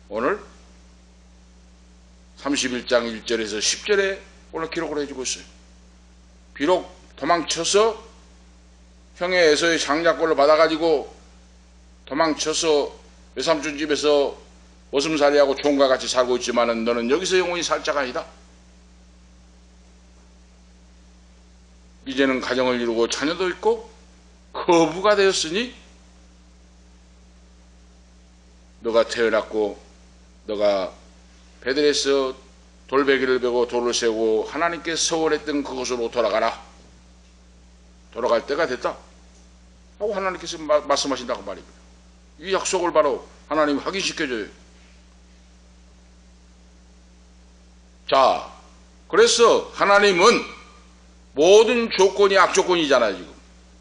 오늘 31장 1절에서 10절에 오늘 기록을 해주고 있어요. 비록 도망쳐서 형의 에서의 장자권을 받아가지고 도망쳐서 외삼촌 집에서 머슴살이하고 종과 같이 살고 있지만은 너는 여기서 영원히 살 자가 아니다. 이제는 가정을 이루고 자녀도 있고 거부가 되었으니 너가 태어났고 너가 베들에서 돌베개를 베고 돌을 세우고 하나님께 서원했던 그곳으로 돌아가라. 돌아갈 때가 됐다 하고 하나님께서 말씀하신다고 말입니다. 이 약속을 바로 하나님 확인시켜줘요. 자, 그래서 하나님은 모든 조건이 악조건이잖아요.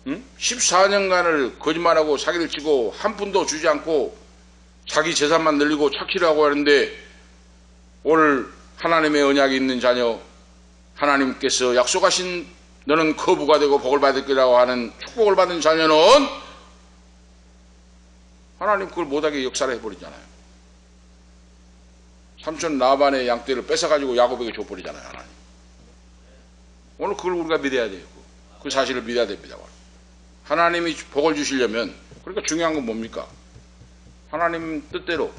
지금 14년간을 거짓말하고 사기를 치고 한 푼도 주지 않고 자기 재산만 늘리고 착취를 하고 하는데, 오늘 하나님의 언약이 있는 자녀, 하나님께서 약속하신 너는 거부가 되고 복을 받을 거라고 하는 축복을 받은 자녀는 하나님 그걸 못하게 역사를 해버리잖아요. 삼촌 라반의 양떼를 뺏어가지고 야곱에게 줘버리잖아요. 하나님. 오늘 그걸 우리가 믿어야 돼요. 그 사실을 믿어야 됩니다. 하나님이 복을 주시려면, 그러니까 중요한 건 뭡니까? 하나님 뜻대로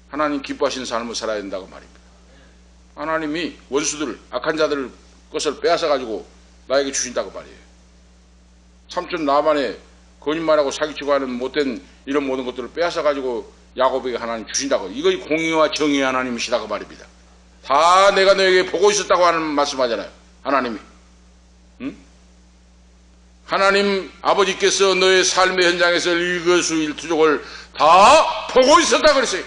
하나님 기뻐하시는 삶을 살아야 된다고 말입니다. 하나님이 원수들, 악한 자들 것을 빼앗아가지고 나에게 주신다고 말이에요. 삼촌 라반의 거짓말하고 사기치고 하는 못된 이런 모든 것들을 빼앗아가지고 야곱에게 하나님 주신다고. 이것이 공의와 정의의 하나님이시다고 말입니다. 다 내가 너에게 보고 있었다고 하는 말씀하잖아요. 하나님이. 하나님 아버지께서 너의 삶의 현장에서 일거수일투족을 다 보고 있었다 그랬어요.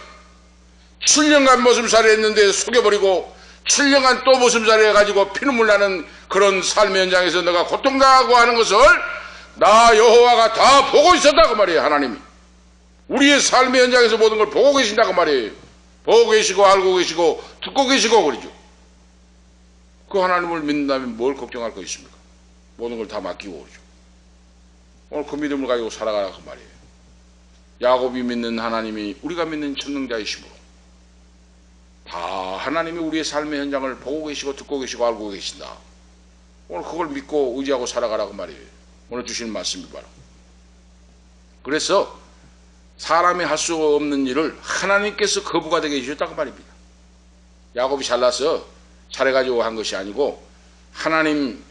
7년간 머슴살이 했는데 속여버리고 7년간 또 머슴살이 해가지고 피눈물 나는 그런 삶의 현장에서 너가 고통당하고 하는 것을 나 여호와가 다 보고 있었다고 말이에요. 하나님이 우리의 삶의 현장에서 모든 걸 보고 계신다고 말이에요. 보고 계시고 알고 계시고 듣고 계시고 그러죠. 그 하나님을 믿는다면 뭘 걱정할 거 있습니까? 모든 걸 다 맡기고 그러죠. 오늘 그 믿음을 가지고 살아가라 그 말이에요. 야곱이 믿는 하나님이 우리가 믿는 전능자이시므로 다 하나님이 우리의 삶의 현장을 보고 계시고 듣고 계시고 알고 계신다. 오늘 그걸 믿고 의지하고 살아가라 그 말이에요. 오늘 주시는 말씀이 바로 그래서 사람이 할 수 없는 일을 하나님께서 거부가 되게 해주셨다고 말입니다. 야곱이 잘나서 잘해가지고 한 것이 아니고 하나님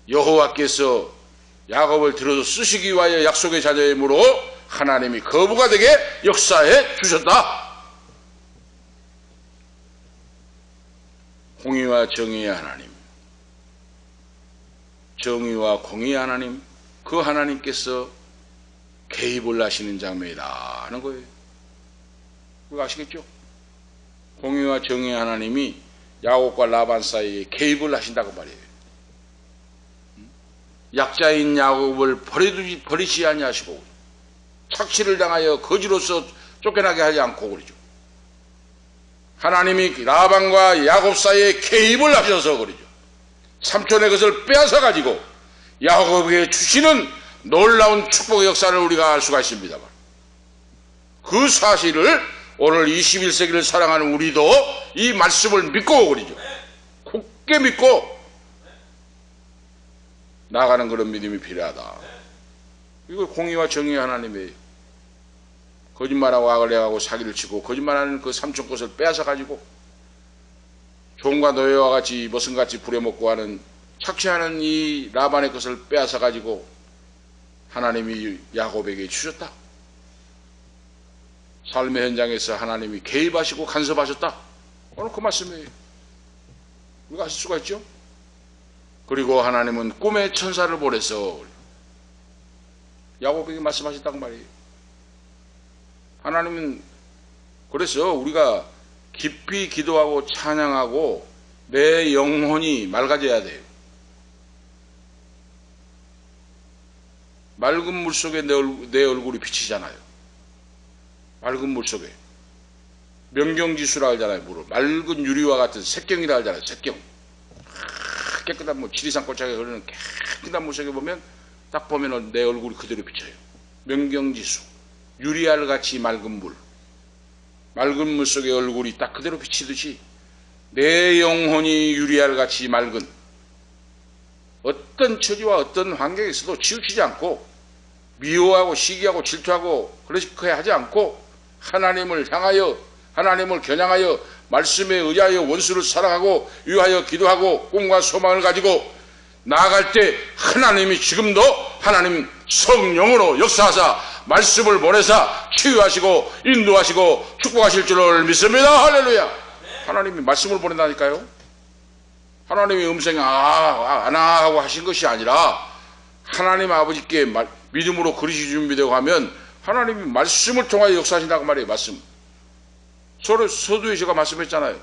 여호와께서 야곱을 들어서 쓰시기 위하여 약속의 자녀이므로 하나님이 거부가 되게 역사해 주셨다. 공의와 정의의 하나님, 정의와 공의의 하나님, 그 하나님께서 개입을 하시는 장면이다 하는 거예요. 그거 아시겠죠? 공의와 정의의 하나님이 야곱과 라반 사이에 개입을 하신다고 말이에요. 약자인 야곱을 버리지 아니하시고 착취를 당하여 거지로서 쫓겨나게 하지 않고 그러죠. 하나님이 라반과 야곱 사이에 개입을 하셔서 그러죠. 삼촌의 것을 빼앗아 가지고 야곱에게 주시는 놀라운 축복의 역사를 우리가 알 수가 있습니다. 그 사실을 오늘 21세기를 사랑하는 우리도 이 말씀을 믿고 그러죠. 굳게 믿고 나가는 그런 믿음이 필요하다. 이거 공의와 정의의 하나님이에요. 거짓말하고 악을 행하고 사기를 치고 거짓말하는 그 삼촌 것을 빼앗아 가지고 종과 노예와 같이 머슴같이 부려먹고 하는 착취하는 이 라반의 것을 빼앗아 가지고 하나님이 야곱에게 주셨다. 삶의 현장에서 하나님이 개입하시고 간섭하셨다. 오늘 그 말씀이에요. 우리가 아실 수가 있죠? 그리고 하나님은 꿈의 천사를 보내서 야곱에게 말씀하셨다고 말이에요. 하나님은 그래서 우리가 깊이 기도하고 찬양하고 내 영혼이 맑아져야 돼요. 맑은 물 속에 내 얼굴이 비치잖아요. 맑은 물 속에. 명경지수라 하잖아요. 물을. 맑은 유리와 같은 색경이라 하잖아요. 색경. 깨끗한 물, 지리산 골짜기에 흐르는 깨끗한 물 속에 보면 딱 보면 내 얼굴이 그대로 비쳐요. 명경지수. 유리알 같이 맑은 물. 맑은 물 속에 얼굴이 딱 그대로 비치듯이 내 영혼이 유리알 같이 맑은 어떤 처지와 어떤 환경에서도 치우치지 않고 미워하고 시기하고 질투하고 그렇게 하지 않고 하나님을 향하여 하나님을 겨냥하여 말씀에 의하여 원수를 사랑하고 위하여 기도하고 꿈과 소망을 가지고 나아갈 때 하나님이 지금도 하나님 성령으로 역사하사 말씀을 보내사 치유하시고 인도하시고 축복하실 줄을 믿습니다. 할렐루야. 하나님이 말씀을 보낸다니까요. 하나님의 음성이 아나 하고 하신 것이 아니라 하나님 아버지께 믿음으로 그릇이 준비되고 하면 하나님이 말씀을 통하여 역사하신다고 말이에요. 말씀. 서두에 제가 말씀했잖아요.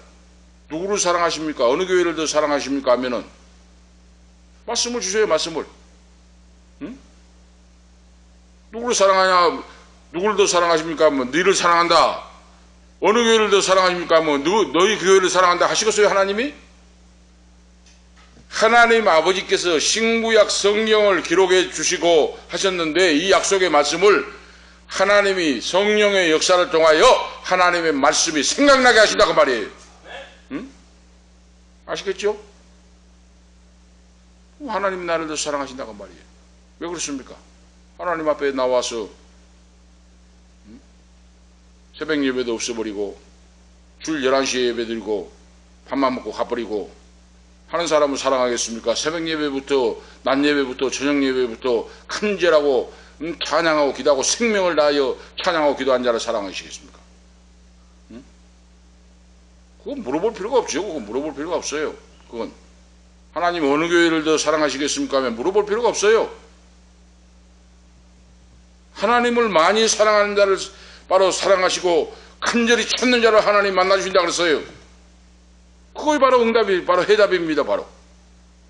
누구를 사랑하십니까? 어느 교회를 더 사랑하십니까? 하면은 말씀을 주세요. 말씀을. 응? 누구를 사랑하냐? 누구를 더 사랑하십니까? 하면 너희를 사랑한다. 어느 교회를 더 사랑하십니까? 하면 너희 교회를 사랑한다 하시겠어요? 하나님이? 하나님 아버지께서 신구약 성경을 기록해 주시고 하셨는데 이 약속의 말씀을 하나님이 성령의 역사를 통하여 하나님의 말씀이 생각나게 하신다고 말이에요. 응? 아시겠죠? 하나님이 나를 더 사랑하신다고 말이에요. 왜 그렇습니까? 하나님 앞에 나와서 새벽 예배도 없어버리고 줄 11시에 예배 드리고 밥만 먹고 가버리고 하는 사람을 사랑하겠습니까? 새벽 예배부터 낮 예배부터 저녁 예배부터 간절하고 찬양하고 기도하고 생명을 다하여 찬양하고 기도한 자를 사랑하시겠습니까? 응? 그건 물어볼 필요가 없죠. 그건 물어볼 필요가 없어요. 그건 하나님 어느 교회를 더 사랑하시겠습니까? 하면 물어볼 필요가 없어요. 하나님을 많이 사랑하는 자를 바로 사랑하시고 간절히 찾는 자를 하나님 만나주신다 그랬어요. 그것이 바로 응답이 바로 해답입니다. 바로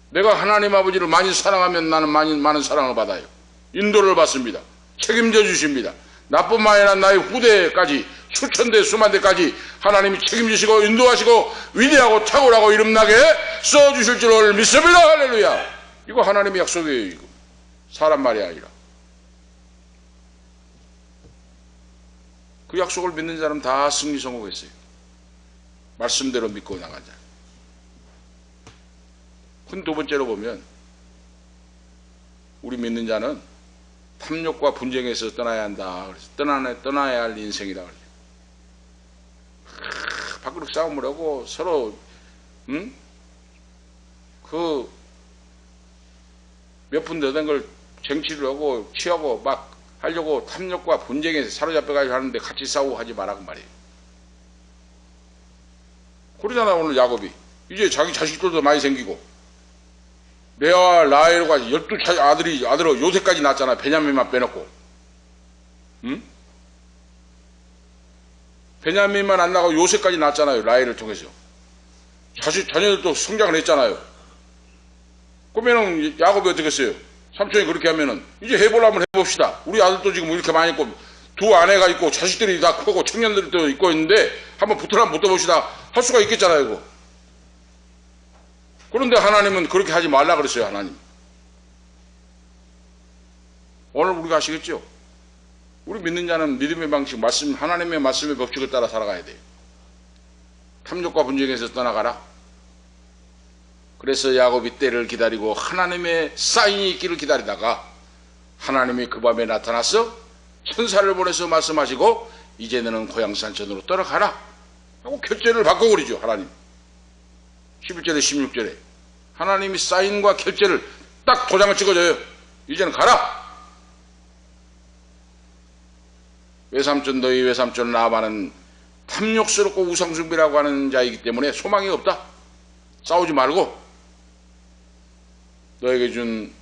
내가 하나님 아버지를 많이 사랑하면 나는 많은 사랑을 받아요. 인도를 받습니다. 책임져 주십니다. 나뿐만 아니라 나의 후대까지 수천 대 수만 대까지 하나님이 책임지시고 인도하시고 위대하고 탁월하고 이름나게 써주실 줄을 믿습니다. 할렐루야. 이거 하나님의 약속이에요. 이거 사람 말이 아니라. 그 약속을 믿는 사람 다 승리 성공했어요. 말씀대로 믿고 나간 자. 큰 두 번째로 보면 우리 믿는 자는 탐욕과 분쟁에서 떠나야 한다. 그래서 떠나야 할 인생이다. 그래서 밖으로 싸움을 하고 서로 그 몇 푼 더 된 걸 쟁취를 하고 취하고 막 하려고 탐욕과 분쟁에서 사로잡혀가지고 하는데 같이 싸우고 하지 말라고 말이에요. 그러잖아 오늘 야곱이. 이제 자기 자식들도 많이 생기고 레아와 라헬과 12 아들을 요새까지 낳았잖아. 베냐민만 빼놓고. 베냐민만 안 나가고 요새까지 낳았잖아요. 라헬을 통해서. 자녀들도 성장을 했잖아요. 그러면은 야곱이 어떻게 했어요? 삼촌이 그렇게 하면은 이제 해보려면 해봅시다. 우리 아들도 지금 이렇게 많이 있고 두 아내가 있고 자식들이 다 크고 청년들도 있고 있는데 한번 붙어보면 붙어봅시다 할 수가 있겠잖아요. 이거. 그런데 하나님은 그렇게 하지 말라 그랬어요. 하나님. 오늘 우리가 아시겠죠? 우리 믿는 자는 믿음의 방식, 하나님의 말씀의 법칙을 따라 살아가야 돼요. 탐욕과 분쟁에서 떠나가라. 그래서 야곱이 때를 기다리고 하나님의 사인이 있기를 기다리다가 하나님이 그 밤에 나타나서 천사를 보내서 말씀하시고 이제 너는 고향산천으로 떠나가라 하고 결제를 바꿔버리죠. 하나님. 11절에 16절에 하나님이 사인과 결제를 딱 도장을 찍어줘요. 이제는 가라. 너희 외삼촌 라반은 탐욕스럽고 우상숭배라고 하는 자이기 때문에 소망이 없다. 싸우지 말고 너에게 준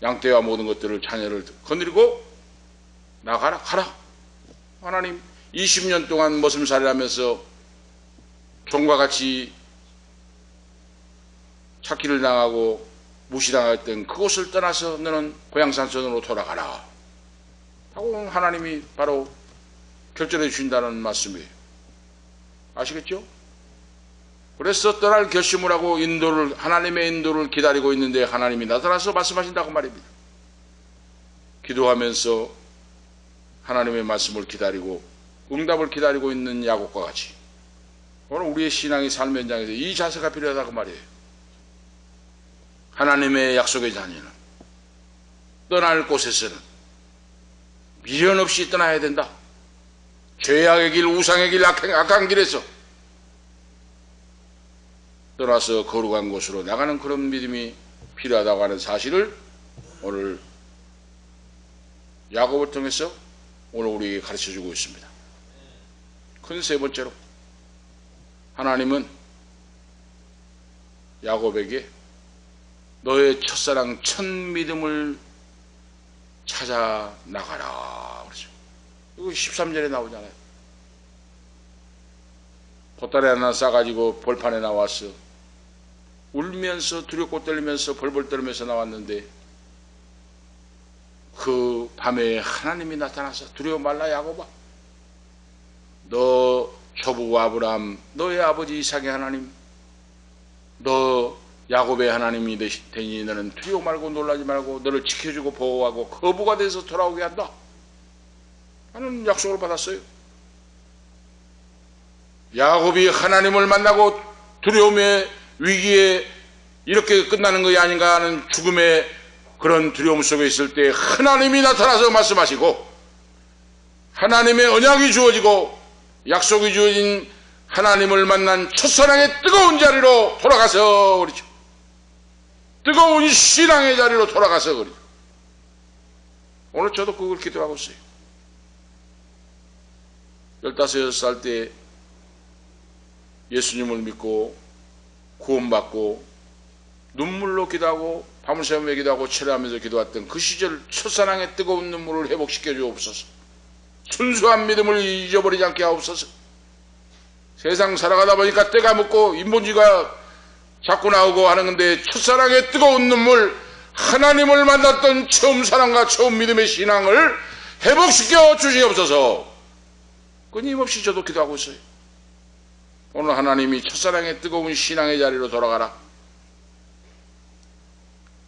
양떼와 모든 것들을 자녀를 건드리고 나가라. 가라. 하나님 20년 동안 머슴살이를 하면서 종과 같이 찾기를 당하고 무시당했던 그곳을 떠나서 너는 고향산천으로 돌아가라 하고 하나님이 바로 결정해 주신다는 말씀이에요. 아시겠죠? 그래서 떠날 결심을 하고 하나님의 인도를 기다리고 있는데 하나님이 나타나서 말씀하신다고 말입니다. 기도하면서 하나님의 말씀을 기다리고 응답을 기다리고 있는 야곱과 같이 오늘 우리의 신앙의 삶 현장에서 이 자세가 필요하다고 말이에요. 하나님의 약속의 자녀는 떠날 곳에서는 미련 없이 떠나야 된다. 죄악의 길, 우상의 길, 악한 길에서 떠나서 거룩한 곳으로 나가는 그런 믿음이 필요하다고 하는 사실을 오늘 야곱을 통해서 오늘 우리에게 가르쳐주고 있습니다. 큰 세 번째로 하나님은 야곱에게 너의 첫사랑 첫 믿음을 찾아 나가라 그러죠. 이거 13절에 나오잖아요. 보따리 하나 싸가지고 벌판에 나왔어. 울면서 두렵고 떨리면서 벌벌 떨면서 나왔는데 그 밤에 하나님이 나타나서 두려워 말라 야곱아. 너 조부 아브라함 너의 아버지 이삭의 하나님 너 야곱의 하나님이 되니 너는 두려워 말고 놀라지 말고 너를 지켜주고 보호하고 거부가 돼서 돌아오게 한다 하는 약속을 받았어요. 야곱이 하나님을 만나고 두려움의 위기에 이렇게 끝나는 것이 아닌가 하는 죽음의 그런 두려움 속에 있을 때 하나님이 나타나서 말씀하시고 하나님의 언약이 주어지고 약속이 주어진 하나님을 만난 첫사랑의 뜨거운 자리로 돌아가서 그러죠. 뜨거운 신앙의 자리로 돌아가서 그러죠. 오늘 저도 그걸 기도하고 있어요. 15, 16살 때 예수님을 믿고 구원받고 눈물로 기도하고 밤을 새우며 기도하고 철회하면서 기도했던 그 시절 첫사랑의 뜨거운 눈물을 회복시켜 주옵소서. 순수한 믿음을 잊어버리지 않게 하옵소서. 세상 살아가다 보니까 때가 묻고 인본주의가 자꾸 나오고 하는 건데 첫사랑의 뜨거운 눈물 하나님을 만났던 처음 사랑과 처음 믿음의 신앙을 회복시켜 주시옵소서. 끊임없이 저도 기도하고 있어요. 오늘 하나님이 첫사랑의 뜨거운 신앙의 자리로 돌아가라.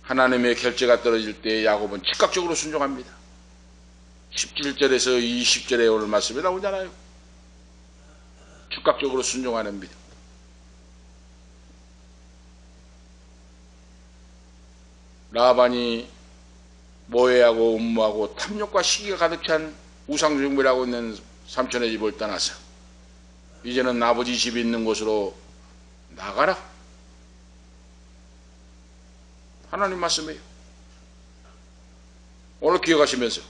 하나님의 결제가 떨어질 때 야곱은 즉각적으로 순종합니다. 17절에서 20절에 오늘 말씀이 나오잖아요. 즉각적으로 순종하는 믿음. 라반이 모해하고 음모하고 탐욕과 시기가 가득 찬 우상숭배를 하고 있는 삼촌의 집을 떠나서 이제는 아버지 집이 있는 곳으로 나가라. 하나님 말씀이에요. 오늘 기억하시면서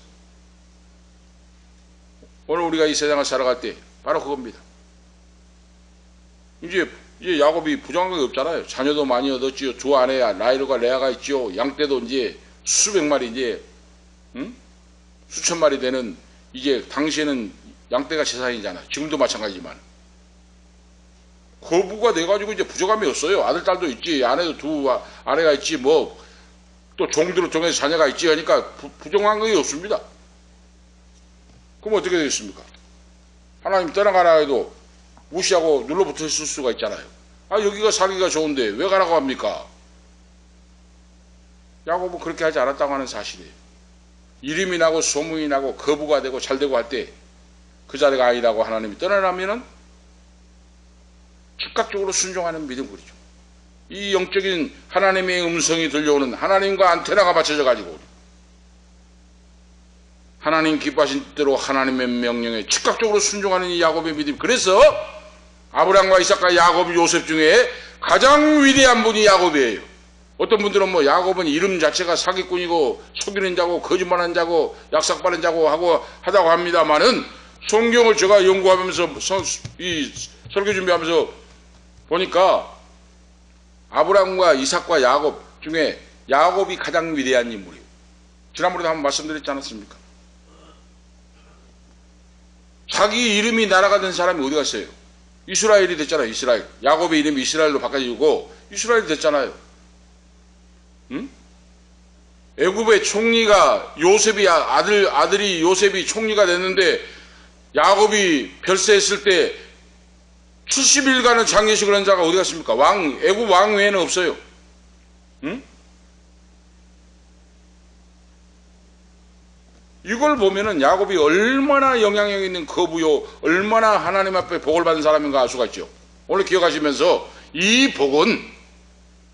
오늘 우리가 이 세상을 살아갈 때 바로 그겁니다. 이제 야곱이 부정한 게 없잖아요. 자녀도 많이 얻었지요. 두 아내야 라헬과 레아가 있지요. 양떼도 이제 수백 마리 이제 수천 마리 되는 이제 당시에는 양떼가 재산이잖아요. 지금도 마찬가지지만 거부가 돼가지고 이제 부족함이 없어요. 아들 딸도 있지, 아내도 두 아내가 있지, 뭐 또 종들을 통해서 자녀가 있지 하니까 부정한 게 없습니다. 그럼 어떻게 되겠습니까? 하나님 떠나가라 해도 무시하고 눌러붙어 있을 수가 있잖아요. 아, 여기가 살기가 좋은데 왜 가라고 합니까? 야곱은 그렇게 하지 않았다고 하는 사실이에요. 이름이 나고 소문이 나고 거부가 되고 잘되고 할 때 그 자리가 아니라고 하나님이 떠나라면은 즉각적으로 순종하는 믿음 그리죠. 이 영적인 하나님의 음성이 들려오는 하나님과 안테나가 맞춰져 가지고 하나님 기뻐하신 대로 하나님의 명령에 즉각적으로 순종하는 이 야곱의 믿음. 그래서 아브라함과 이삭과 야곱, 요셉 중에 가장 위대한 분이 야곱이에요. 어떤 분들은 뭐 야곱은 이름 자체가 사기꾼이고 속이는 자고 거짓말하는 자고 약삭빠른 자고 하고 하다고 합니다만은 성경을 제가 연구하면서 이 설교 준비하면서 보니까 아브라함과 이삭과 야곱 중에 야곱이 가장 위대한 인물이에요. 지난번에도 한번 말씀드렸지 않았습니까? 자기 이름이 나라가 된 사람이 어디 갔어요? 이스라엘이 됐잖아요. 이스라엘. 야곱의 이름이 이스라엘로 바꿔지고 이스라엘이 됐잖아요. 응? 애굽의 총리가 요셉이 아들이 요셉이 총리가 됐는데 야곱이 별세했을 때 70일간은 장례식을 한 자가 어디 갔습니까? 애굽 왕 외에는 없어요. 응? 이걸 보면은 야곱이 얼마나 영향력 있는 거부요, 얼마나 하나님 앞에 복을 받은 사람인가 알 수가 있죠. 오늘 기억하시면서 이 복은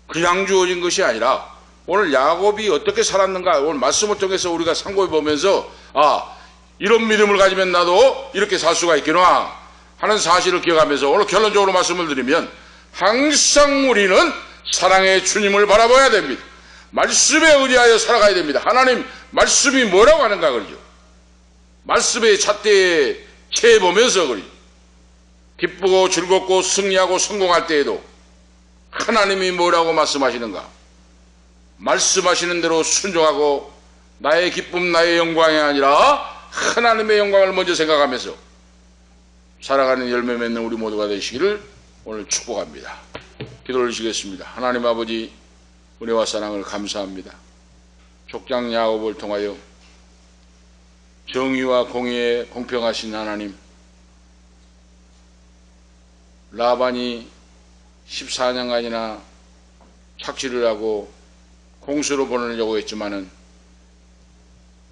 그냥 주어진 것이 아니라 오늘 야곱이 어떻게 살았는가 오늘 말씀을 통해서 우리가 상고해 보면서 아, 이런 믿음을 가지면 나도 이렇게 살 수가 있구나 하는 사실을 기억하면서 오늘 결론적으로 말씀을 드리면 항상 우리는 사랑의 주님을 바라봐야 됩니다. 말씀에 의지하여 살아가야 됩니다. 하나님 말씀이 뭐라고 하는가 그러죠. 말씀에 잣대에 채 보면서 그러죠. 기쁘고 즐겁고 승리하고 성공할 때에도 하나님이 뭐라고 말씀하시는가. 말씀하시는 대로 순종하고 나의 기쁨 나의 영광이 아니라 하나님의 영광을 먼저 생각하면서 살아가는 열매 맺는 우리 모두가 되시기를 오늘 축복합니다. 기도를 드리겠습니다. 하나님 아버지 은혜와 사랑을 감사합니다. 족장 야곱을 통하여 정의와 공의에 공평하신 하나님, 라반이 14년간이나 착취를 하고 공수로 보내려고 했지만은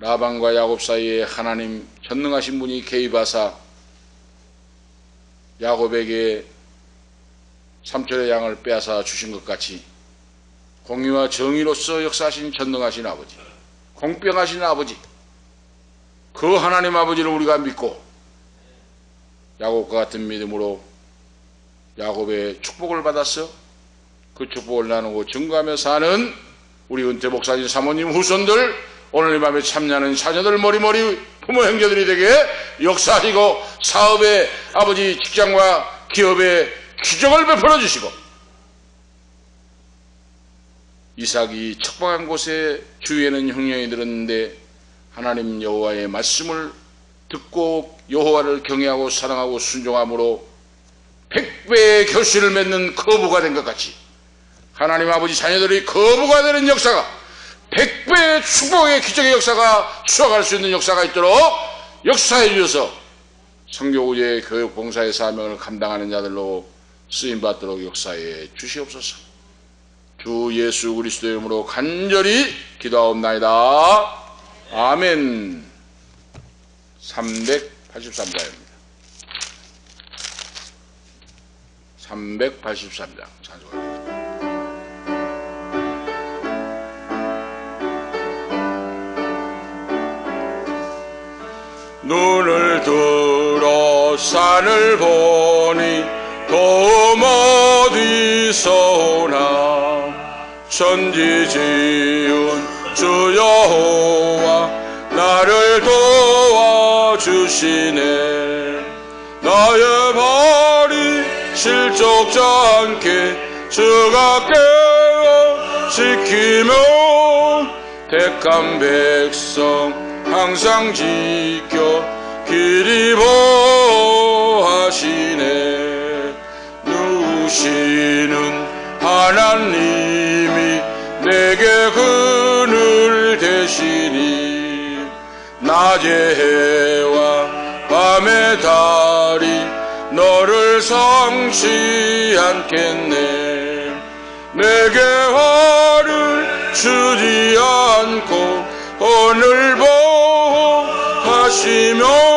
라반과 야곱 사이에 하나님 전능하신 분이 개입하사 야곱에게 삼촌의 양을 빼앗아 주신 것 같이 공의와 정의로서 역사하신 전능하신 아버지, 공평하신 아버지, 그 하나님 아버지를 우리가 믿고 야곱과 같은 믿음으로 야곱의 축복을 받아서 그 축복을 나누고 증거하며 사는 우리 은퇴 목사님 사모님 후손들, 오늘 이 밤에 참여하는 자녀들 머리머리 부모 형제들이 되게 역사하시고 사업의 아버지 직장과 기업의 기적을 베풀어 주시고 이삭이 척박한 곳에 주위에는 형령이 들었는데 하나님 여호와의 말씀을 듣고 여호와를 경외하고 사랑하고 순종함으로 100배의 결실을 맺는 거부가 된 것 같이 하나님 아버지 자녀들이 거부가 되는 역사가 100배의 축복의 기적의 역사가 추억할 수 있는 역사가 있도록 역사해 주셔서 성교우제 교육 봉사의 사명을 감당하는 자들로 쓰임받도록 역사해 주시옵소서. 주 예수 그리스도의 이름으로 간절히 기도하옵나이다. 아멘. 383장입니다. 383장 찬송합니다. 산을 보니 도움 어디서 오나 천지 지은 주 여호와 나를 도와주시네. 나의 발이 실족지 않게 주가 깨어 지키며 택한 백성 항상 지켜 길이 보하시네. 누우시는 하나님이 내게 그늘 되시니 낮의 해와 밤의 달이 너를 상치 않겠네. 내게 화를 주지 않고 오늘 보호하시며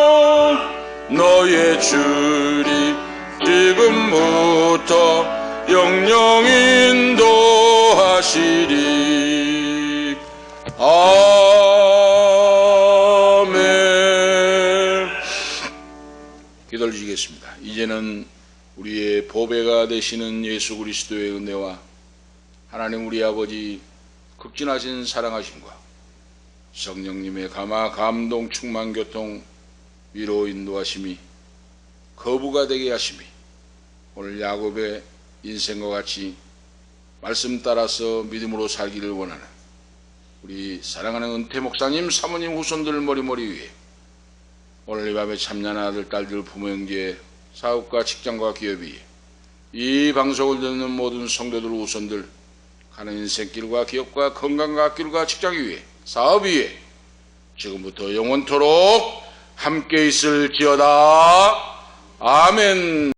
너의 줄이 지금부터 영영 인도하시리. 아멘. 기도를 주시겠습니다. 이제는 우리의 보배가 되시는 예수 그리스도의 은혜와 하나님 우리 아버지 극진하신 사랑하심과 성령님의 감화 감동 충만 교통 위로 인도하심이 거부가 되게 하심이 오늘 야곱의 인생과 같이 말씀 따라서 믿음으로 살기를 원하는 우리 사랑하는 은퇴 목사님 사모님 후손들 머리머리 위에 오늘 이 밤에 참여한 아들 딸들 부모 형제 사업과 직장과 기업이 이 방송을 듣는 모든 성도들 후손들 가는 인생길과 기업과 건강과 길과 직장 위에 사업 위에 지금부터 영원토록 함께 있을지어다. 아멘.